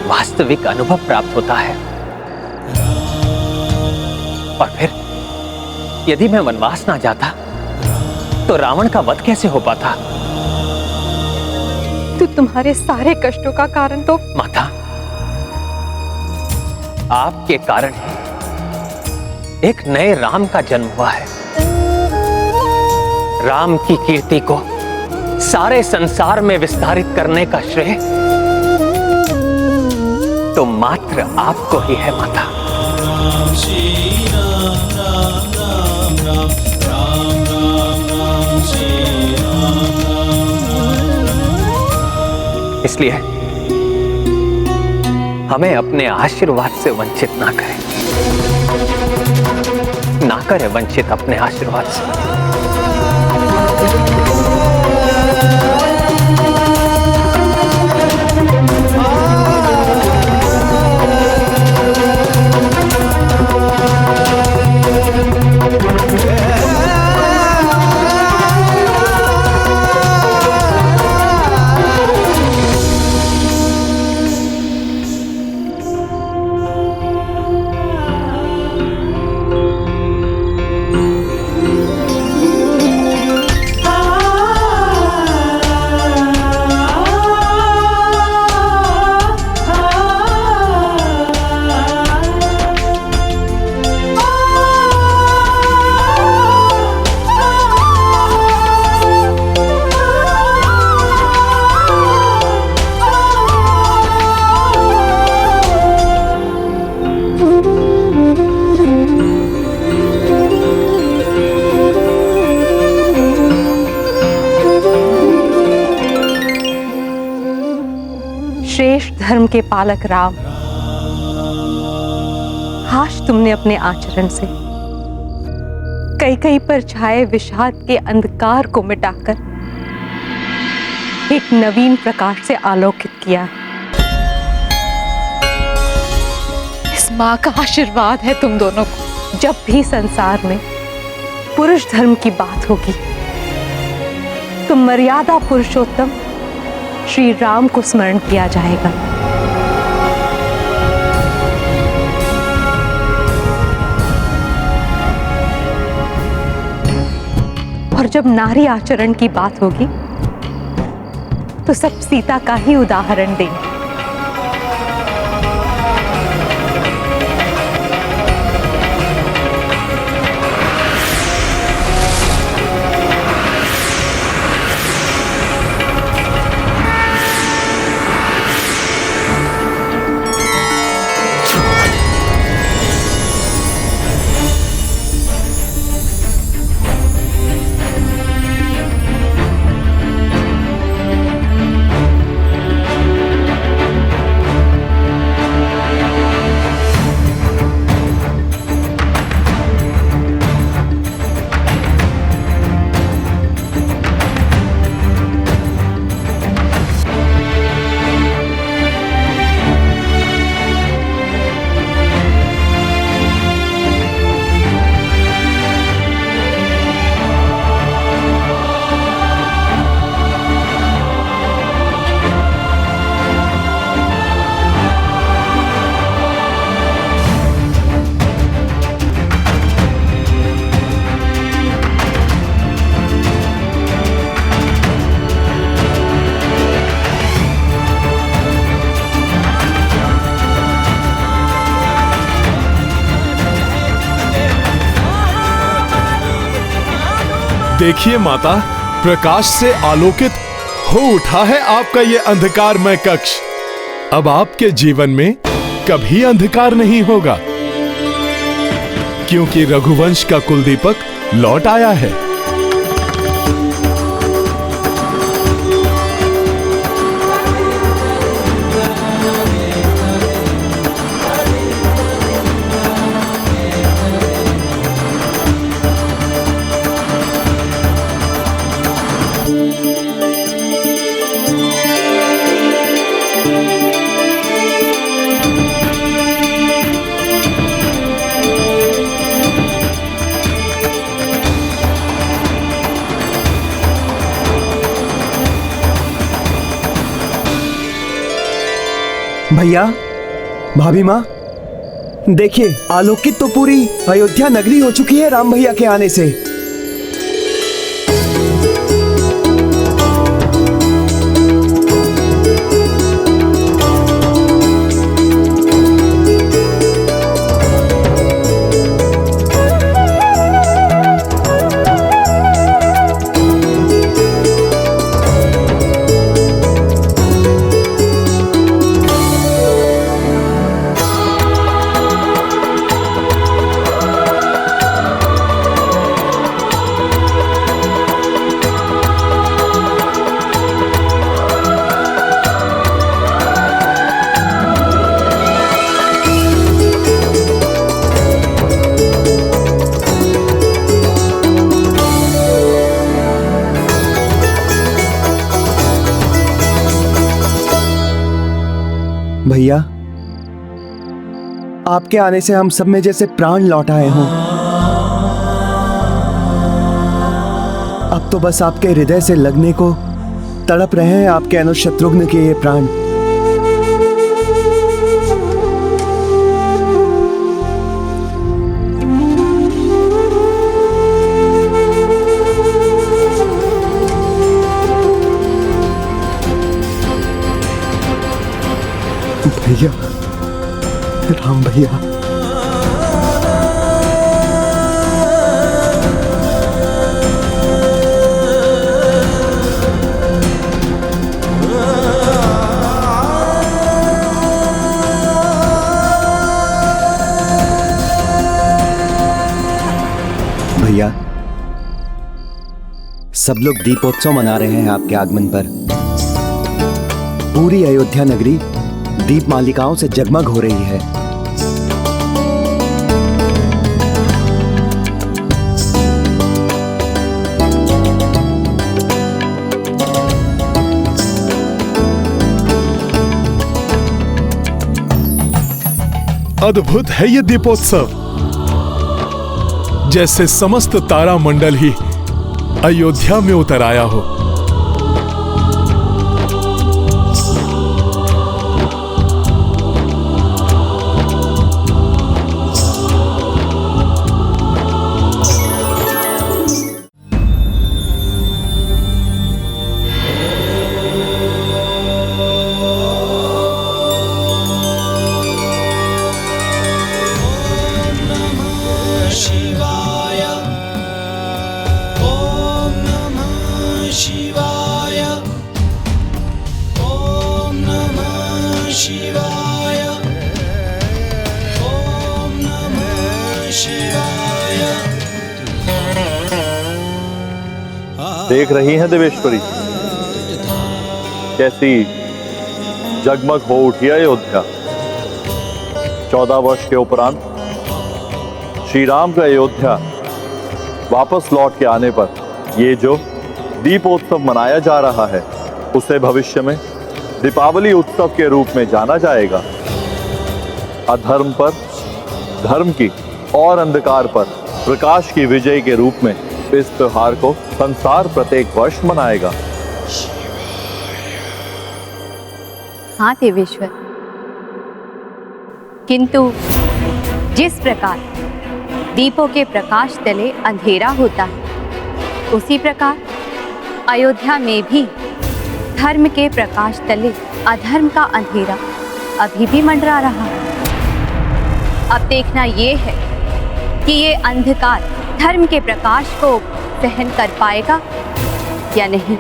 वास्तविक अनुभव प्राप्त होता है। और फिर यदि मैं वनवास ना जाता तो रावण का वध कैसे हो पाता? तो तुम्हारे सारे कष्टों का कारण तो माता, आपके कारण ही एक नए राम का जन्म हुआ है। राम की कीर्ति को सारे संसार में विस्तारित करने का श्रेय तो मात्र आपको ही है माता। श्री राम राम राम राम राम राम राम श्री राम राम। इसलिए हमें अपने आशीर्वाद से वंचित ना करें, ना करें वंचित अपने आशीर्वाद से। श्रेष्ठ धर्म के पालक राम, आज तुमने अपने आचरण से कैकेयी पर छाए विषाद के अंधकार को मिटाकर एक नवीन प्रकाश से आलोकित किया। इस मां का आशीर्वाद है तुम दोनों को। जब भी संसार में पुरुष धर्म की बात होगी तो मर्यादा पुरुषोत्तम श्री राम को स्मरण किया जाएगा। और जब नारी आचरण की बात होगी तो सब सीता का ही उदाहरण देंगे। देखिए माता, प्रकाश से आलोकित हो उठा है आपका ये अंधकारमय कक्ष। अब आपके जीवन में कभी अंधकार नहीं होगा, क्योंकि रघुवंश का कुलदीपक लौट आया है। भैया, भाभी माँ, देखिए आलोकित तो पूरी अयोध्या नगरी हो चुकी है राम भैया के आने से। भैया, आपके आने से हम सब में जैसे प्राण लौट आए हों। अब तो बस आपके हृदय से लगने को तड़प रहे हैं आपके अनुज शत्रुघ्न के ये प्राण। भैया, राम भैया, भैया, सब लोग दीपोत्सव मना रहे हैं आपके आगमन पर। पूरी अयोध्या नगरी दीप मालिकाओं से जगमग हो रही है। अद्भुत है ये दीपोत्सव, जैसे समस्त तारा मंडल ही अयोध्या में उतर आया हो। देख रही हैं देवेश्वरी, कैसी जगमग हो उठी अयोध्या। 14 वर्ष के उपरांत श्री राम का अयोध्या वापस लौट के आने पर ये जो दीपोत्सव मनाया जा रहा है, उसे भविष्य में दीपावली उत्सव के रूप में जाना जाएगा। अधर्म पर धर्म की और अंधकार पर प्रकाश की विजय के रूप में इस त्योहार को संसार प्रत्येक वर्ष मनाएगा। हाँ देवेश्वर, किंतु जिस प्रकार दीपों के प्रकाश तले अंधेरा होता है, उसी प्रकार अयोध्या में भी धर्म के प्रकाश तले अधर्म का अंधेरा अभी भी मंडरा रहा है। अब देखना ये है कि ये अंधकार धर्म के प्रकाश को सहन कर पाएगा या नहीं।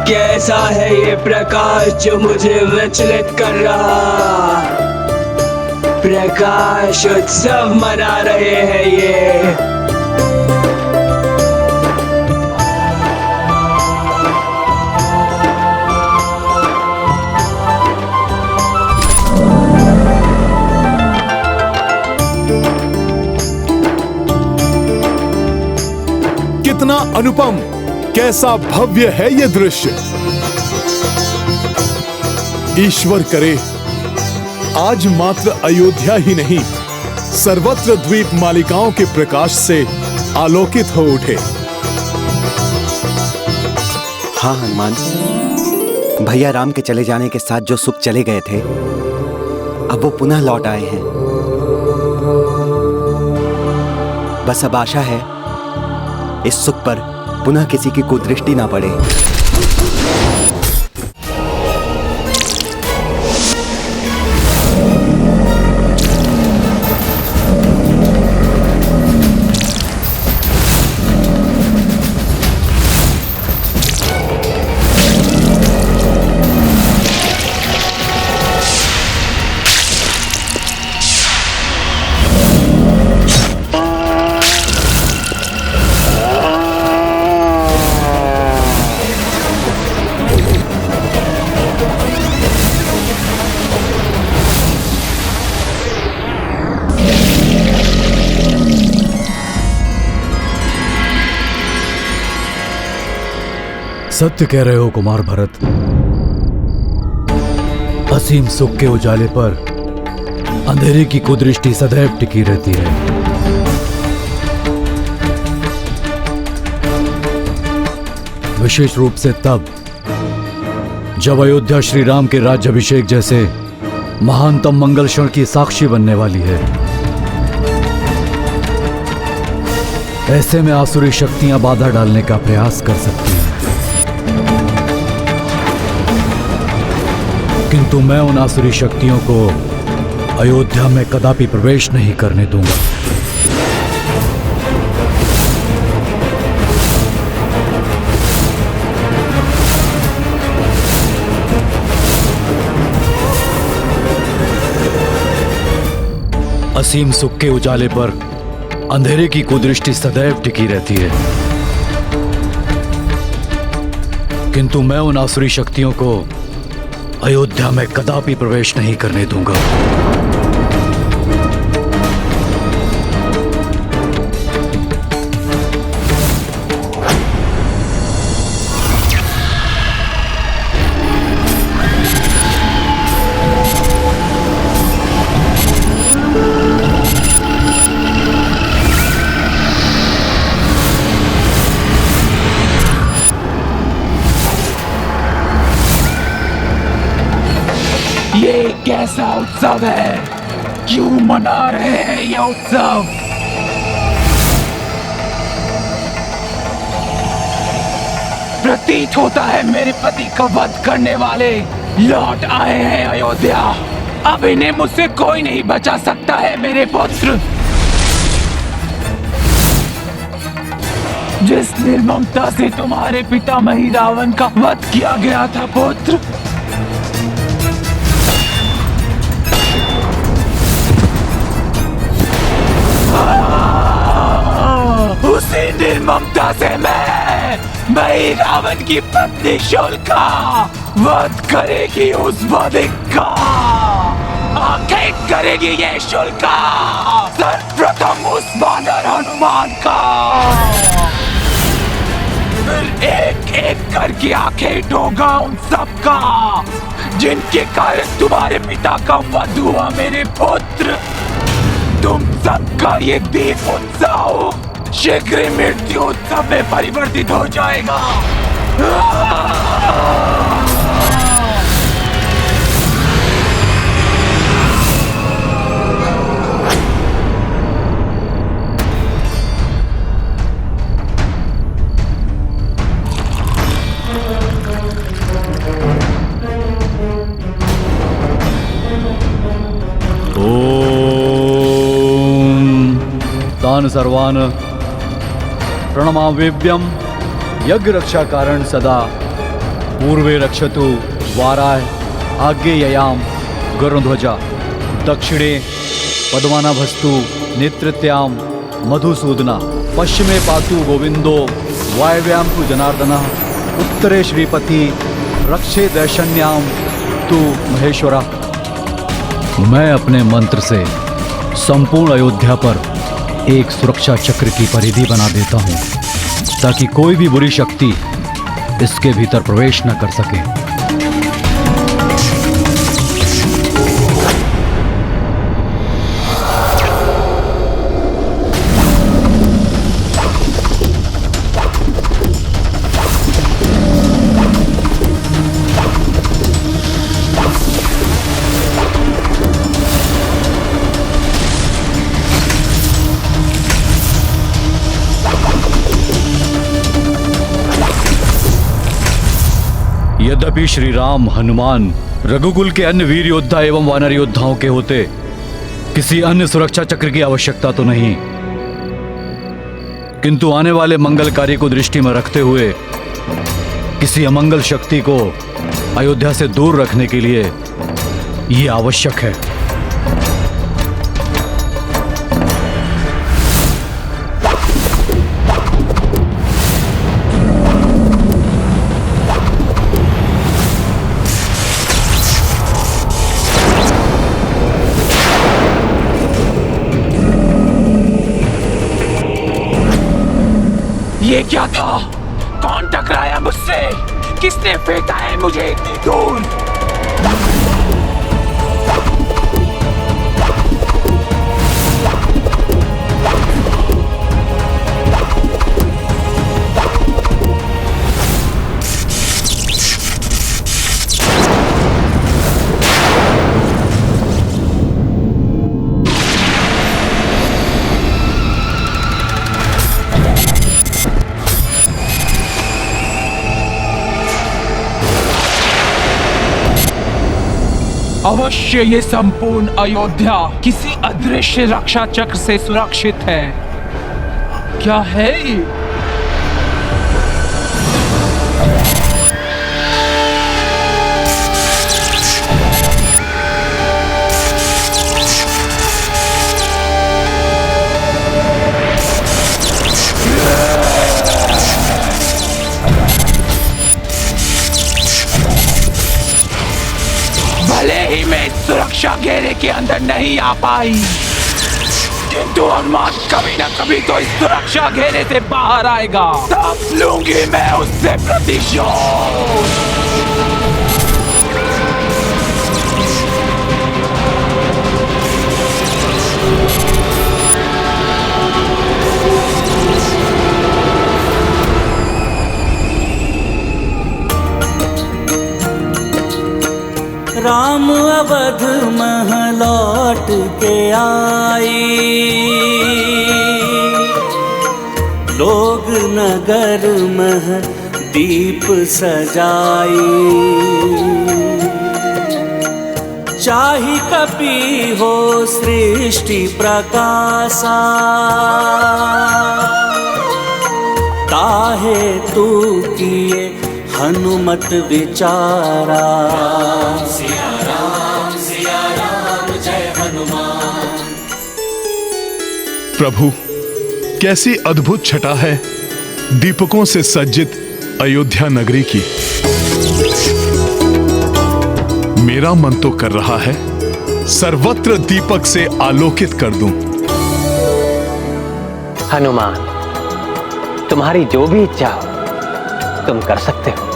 कैसा है ये प्रकाश जो मुझे विचलित कर रहा। प्रकाश उत्सव मना रहे हैं ये। कितना अनुपम, कैसा भव्य है ये दृश्य। ईश्वर करे आज मात्र अयोध्या ही नहीं, सर्वत्र द्वीप मालिकाओं के प्रकाश से आलोकित हो उठे। हाँ हनुमान, भैया राम के चले जाने के साथ जो सुख चले गए थे, अब वो पुनः लौट आए हैं। बस अब आशा है इस सुख पर पुनः किसी की कुदृष्टि ना पड़े। सत्य कह रहे हो कुमार भरत। असीम सुख के उजाले पर अंधेरे की कुदृष्टि सदैव टिकी रहती है। विशेष रूप से तब जब अयोध्या श्री राम के राज्याभिषेक जैसे महानतम मंगल क्षण की साक्षी बनने वाली है। ऐसे में आसुरी शक्तियां बाधा डालने का प्रयास कर सकती हैं, किंतु मैं उन आसुरी शक्तियों को अयोध्या में कदापि प्रवेश नहीं करने दूंगा। असीम सुख के उजाले पर अंधेरे की कुदृष्टि सदैव टिकी रहती है, किंतु मैं उन आसुरी शक्तियों को अयोध्या में कदापि प्रवेश नहीं करने दूंगा। ये कैसा उत्सव है? क्यों मना रहे हैं ये उत्सव? प्रतीत होता है मेरे पति का वध करने वाले लौट आए हैं अयोध्या। अब इन्हें मुझसे कोई नहीं बचा सकता है मेरे पुत्र। जिस निर्ममता से तुम्हारे पितामही रावण का वध किया गया था पुत्र, उसी निर्ममता से मैं रावण की पत्नी शोल्का वध करेगी उस वधिक का। आखिर करेगी ये शोल्का सर्वप्रथम उस वानर हनुमान का, फिर एक एक करके आंखें ठोका उन सबका जिनके कारण तुम्हारे पिता का वध हुआ मेरे पुत्र। तुम सबका ये दीप उत्सव शीघ्र मृत्यु उत्सव में परिवर्तित हो जाएगा। तान सर्वान प्रणमाम्यभ्यम यज्ञ रक्षा कारण सदा पूर्वे रक्षतु वाराय आज्ञेययाम गरुध्वजा दक्षिणे पद्मनाभस्तु नेतृत्याम मधुसूदना पश्चिमे पातु गोविंदो वायव्याम तु जनार्दनः उत्तरे श्रीपति रक्षे दैशन्याम तु महेश्वरा। मैं अपने मंत्र से संपूर्ण अयोध्या पर एक सुरक्षा चक्र की परिधि बना देता हूं ताकि कोई भी बुरी शक्ति इसके भीतर प्रवेश न कर सके। यद्यपि श्री राम, हनुमान, रघुकुल के अन्य वीर योद्धा एवं वानर योद्धाओं के होते किसी अन्य सुरक्षा चक्र की आवश्यकता तो नहीं, किंतु आने वाले मंगल कार्य को दृष्टि में रखते हुए किसी अमंगल शक्ति को अयोध्या से दूर रखने के लिए यह आवश्यक है। ये क्या था? कौन टकराया मुझसे? किसने फेंका है मुझे इतनी दूर? अवश्य ये संपूर्ण अयोध्या किसी अदृश्य रक्षा चक्र से सुरक्षित है। क्या है ये? भले ही मैं इस सुरक्षा घेरे के अंदर नहीं आ पाई, किंतु हनुमान कभी न कभी तो इस सुरक्षा घेरे से बाहर आएगा। तब लूंगी मैं उससे प्रतिशोध। राम अवध मह लौट के आई, लोग नगर मह दीप सजाई। चाहि कपि हो सृष्टि प्रकाशा, ताहे तू किए हनुमत विचारा। सिया राम जय हनुमान। प्रभु, कैसी अद्भुत छटा है दीपकों से सज्जित अयोध्या नगरी की। मेरा मन तो कर रहा है सर्वत्र दीपक से आलोकित कर दूं। हनुमान, तुम्हारी जो भी इच्छा हो तुम कर सकते हो।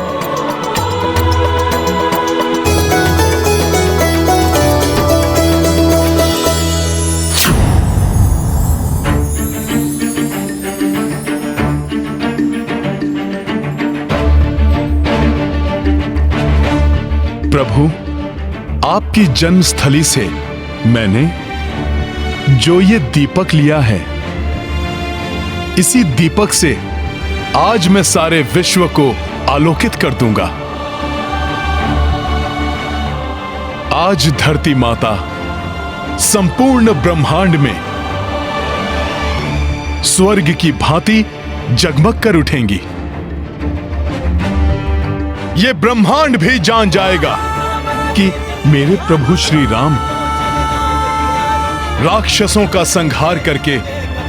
प्रभु, आपकी जन्मस्थली से मैंने जो ये दीपक लिया है, इसी दीपक से आज मैं सारे विश्व को आलोकित कर दूंगा। आज धरती माता संपूर्ण ब्रह्मांड में स्वर्ग की भांति जगमग कर उठेंगी। ये ब्रह्मांड भी जान जाएगा कि मेरे प्रभु श्री राम राक्षसों का संहार करके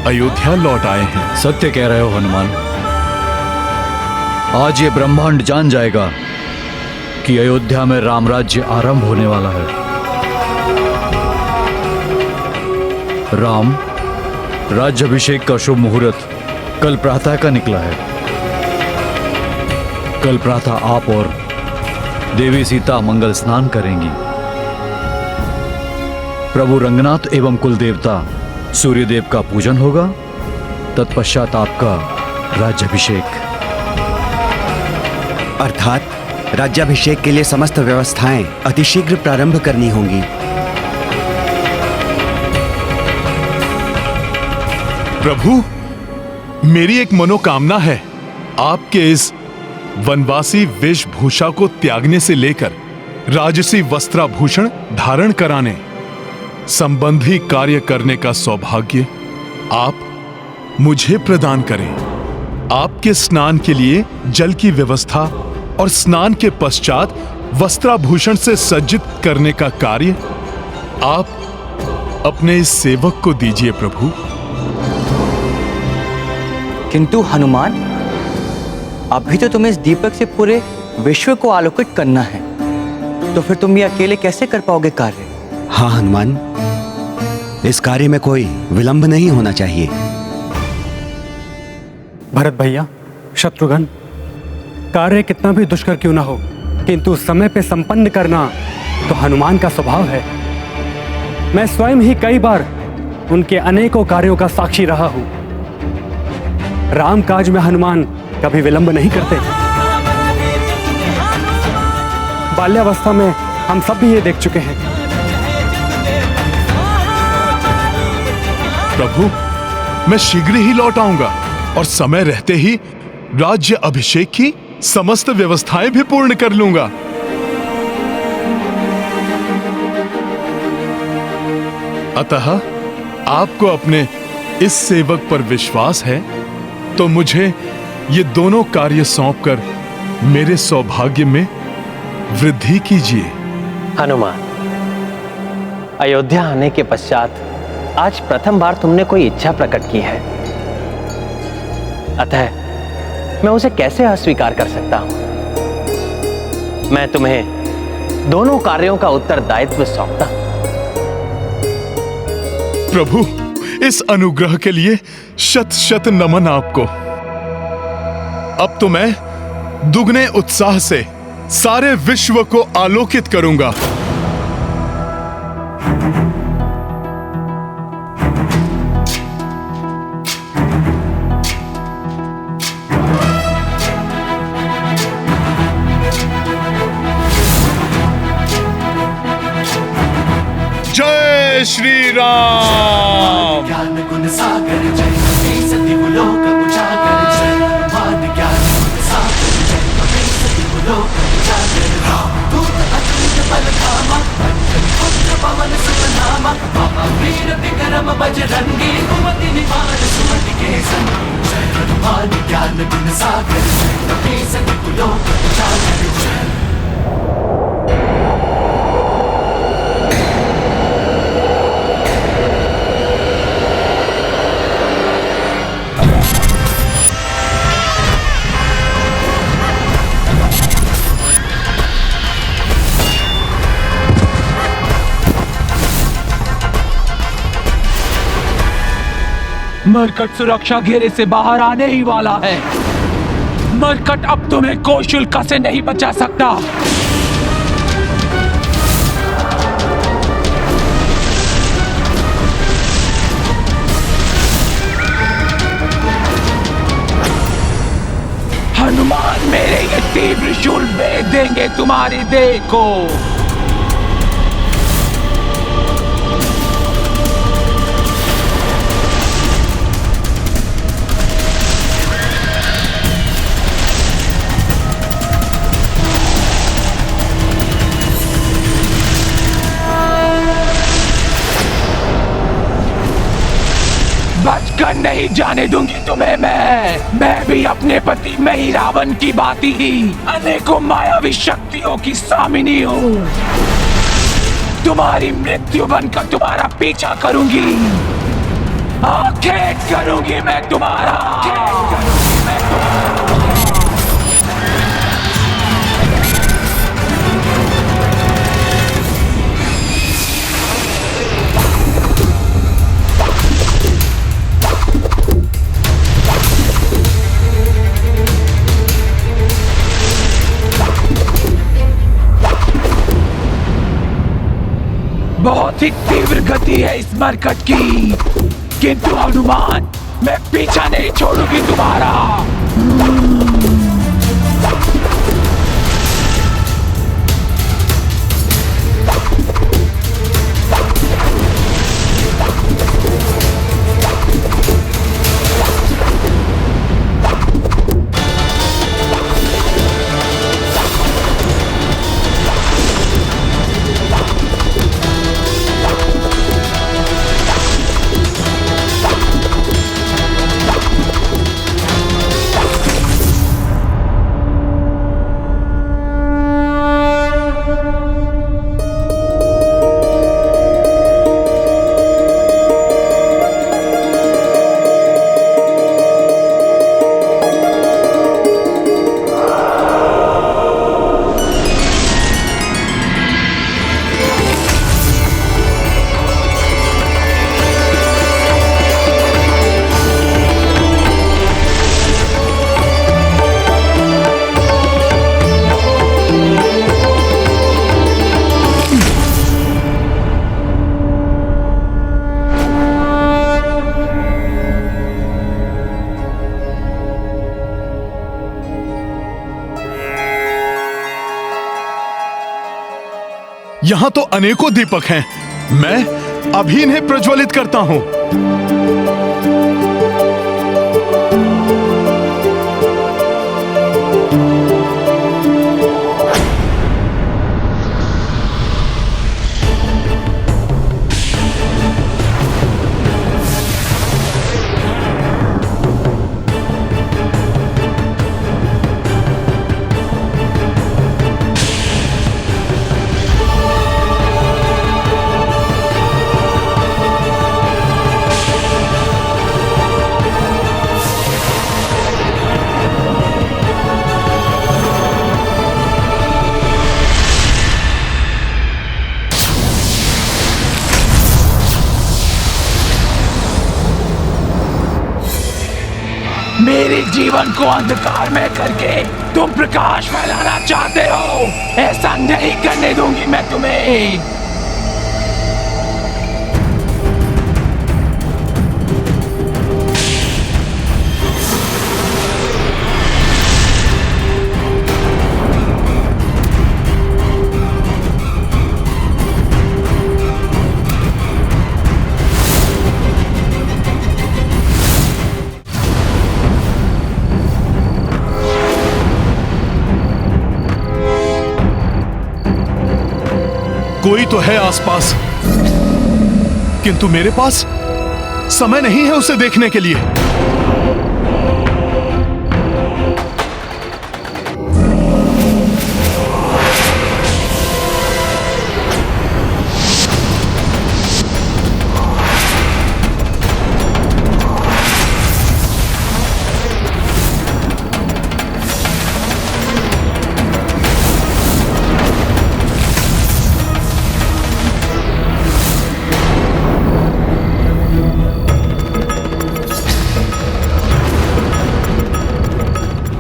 अयोध्या लौट आए हैं। सत्य कह रहे हो हनुमान। आज ये ब्रह्मांड जान जाएगा कि अयोध्या में राम राज्य आरंभ होने वाला है। राम राज्याभिषेक का शुभ मुहूर्त कल प्रातः का निकला है। कल प्रातः आप और देवी सीता मंगल स्नान करेंगी। प्रभु रंगनाथ एवं कुल देवता सूर्यदेव का पूजन होगा। तत्पश्चात आपका राज्याभिषेक। अर्थात राज्याभिषेक के लिए समस्त व्यवस्थाएं अतिशीघ्र प्रारंभ करनी होंगी। प्रभु, मेरी एक मनोकामना है। आपके इस वनवासी वेशभूषा को त्यागने से लेकर राजसी वस्त्राभूषण धारण कराने संबंधी कार्य करने का सौभाग्य आप मुझे प्रदान करें। आपके स्नान के लिए जल की व्यवस्था और स्नान के पश्चात वस्त्राभूषण से सज्जित करने का कार्य आप अपने इस सेवक को दीजिए प्रभु। किंतु हनुमान, अभी तो तुम्हें इस दीपक से पूरे विश्व को आलोकित करना है, तो फिर तुम ये अकेले कैसे कर पाओगे कार्य? हाँ हनुमान, इस कार्य में कोई विलंब नहीं होना चाहिए। भरत भैया, शत्रुघ्न, कार्य कितना भी दुष्कर क्यों ना हो, किंतु समय पे संपन्न करना तो हनुमान का स्वभाव है। मैं स्वयं ही कई बार उनके अनेकों कार्यों का साक्षी रहा हूं। राम काज में हनुमान कभी विलंब नहीं करते। बाल्यावस्था में हम सब भी ये देख चुके हैं। प्रभु, मैं शीघ्र ही लौट आऊंगा और समय रहते ही राज्य अभिषेक की समस्त व्यवस्थाएं भी पूर्ण कर लूंगा। अतः आपको अपने इस सेवक पर विश्वास है तो मुझे ये दोनों कार्य सौंपकर मेरे सौभाग्य में वृद्धि कीजिए। हनुमान, अयोध्या आने के पश्चात आज प्रथम बार तुमने कोई इच्छा प्रकट की है, अतः मैं उसे कैसे अस्वीकार कर सकता हूं। मैं तुम्हें दोनों कार्यों का उत्तरदायित्व सौंपता हूं। प्रभु, इस अनुग्रह के लिए शत शत नमन आपको। अब तो मैं दुगने उत्साह से सारे विश्व को आलोकित करूंगा। जय श्री राम। ज्ञान गुण सागर जय सती लोक उजागर जय मान ज्ञान गुण सागर जय सती लोक उजागर दूत अतुलित बल धामा अंजन पुत्र पवन सुत नामा महावीर विक्रम बजरंगी कुमति निवार सुमति के संगी जय हनुमान ज्ञान गुण सागर जय सती लोक उजागर जय। मरकट सुरक्षा घेरे से बाहर आने ही वाला है। मरकट अब तुम्हें कोई शुल्क से नहीं बचा सकता। हनुमान मेरे ये तीव्र शूल भेद देंगे तुम्हारी देह को। बचकर नहीं जाने दूंगी तुम्हें मैं भी अपने पति में ही रावण की भांति ही अनेकों मायावी शक्तियों की स्वामिनी हूँ। तुम्हारी मृत्यु बनकर तुम्हारा पीछा करूंगी, आखेट करूंगी मैं तुम्हारा। बहुत ही तीव्र गति है इस मरकट की, किंतु हनुमान मैं पीछा नहीं छोड़ूंगी तुम्हारा। यहाँ तो अनेकों दीपक हैं, मैं अभी इन्हें प्रज्वलित करता हूँ। मेरे जीवन को अंधकार में करके तुम प्रकाश फैलाना चाहते हो, ऐसा नहीं करने दूंगी मैं तुम्हें। कोई तो है आसपास, किंतु मेरे पास समय नहीं है उसे देखने के लिए।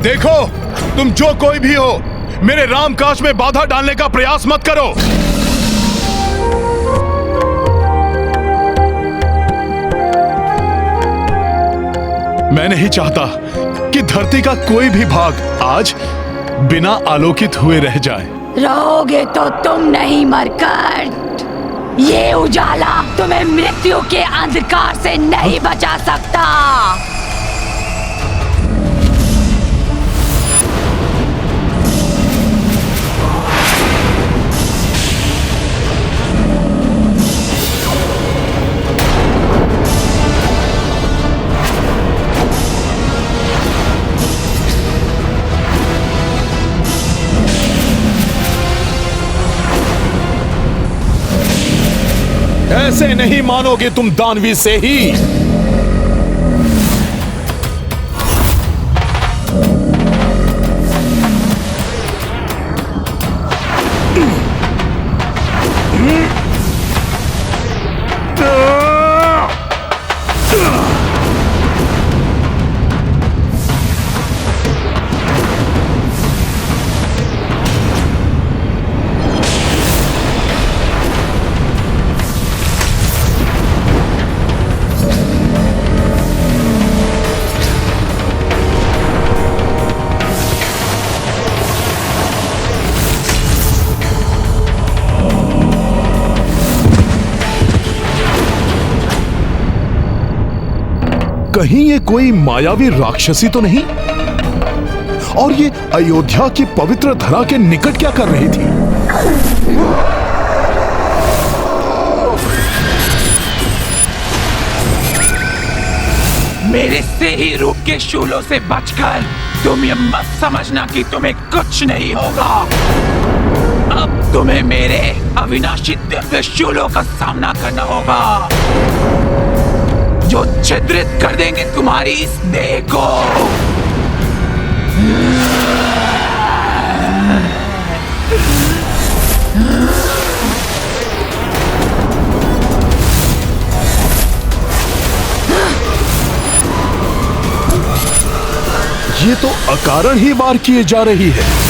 देखो, तुम जो कोई भी हो, मेरे रामकाज में बाधा डालने का प्रयास मत करो। मैं नहीं चाहता कि धरती का कोई भी भाग आज बिना आलोकित हुए रह जाए। रहोगे तो तुम नहीं मरकट, ये उजाला तुम्हें मृत्यु के अंधकार से नहीं बचा सकता। ऐसे नहीं मानोगे तुम दानवी से ही। कहीं ये कोई मायावी राक्षसी तो नहीं? और ये अयोध्या की पवित्र धरा के निकट क्या कर रही थी? मेरे से ही रूप के शूलों से बचकर तुम ये मत समझना कि तुम्हें कुछ नहीं होगा। अब तुम्हें मेरे अविनाशी दिव्य शूलों का सामना करना होगा, जो छिद्रित कर देंगे तुम्हारी इस देह को। ये तो अकारण ही वार किए जा रही है।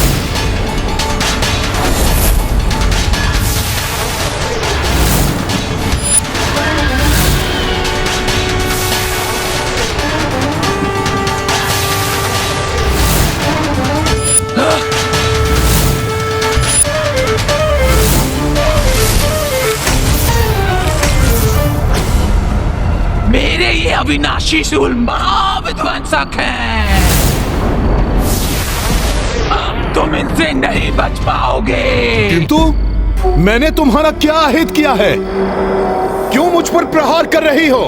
मेरे ये अविनाशी शूल महाविध्वंसक हैं। अब तुम इनसे नहीं बच पाओगे। किंतु मैंने तुम्हारा क्या अहित किया है? क्यों मुझ पर प्रहार कर रही हो?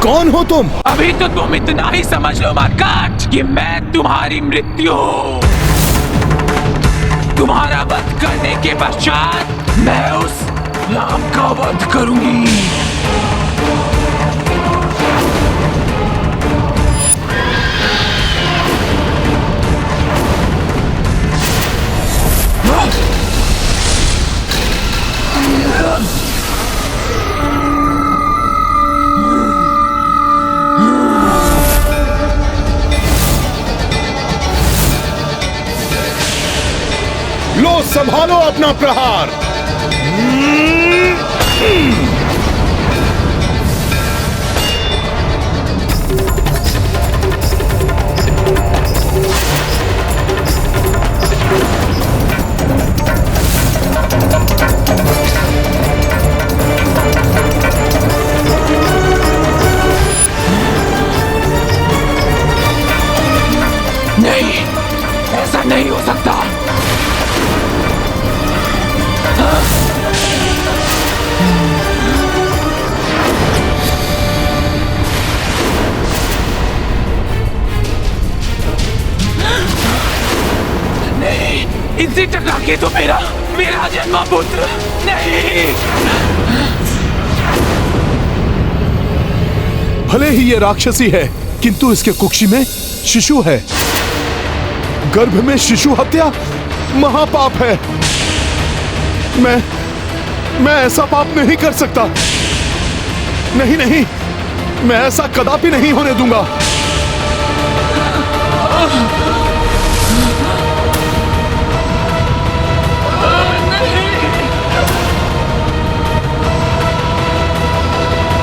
कौन हो तुम? अभी तो तुम इतना ही समझ लो मरकट कि मैं तुम्हारी मृत्यु हूँ। तुम्हारा वध करने के पश्चात मैं उस राम का वध करूंगी। लो संभालो अपना प्रहार। नहीं, ऐसा नहीं हो सकता। नहीं, इनसे टकरा के तो मेरा जन्मा पुत्र नहीं। भले ही ये राक्षसी है, किंतु इसके कुक्षी में शिशु है। गर्भ में शिशु हत्या महापाप है। मैं ऐसा पाप नहीं कर सकता। नहीं, मैं ऐसा कदापि नहीं होने दूंगा। हाँ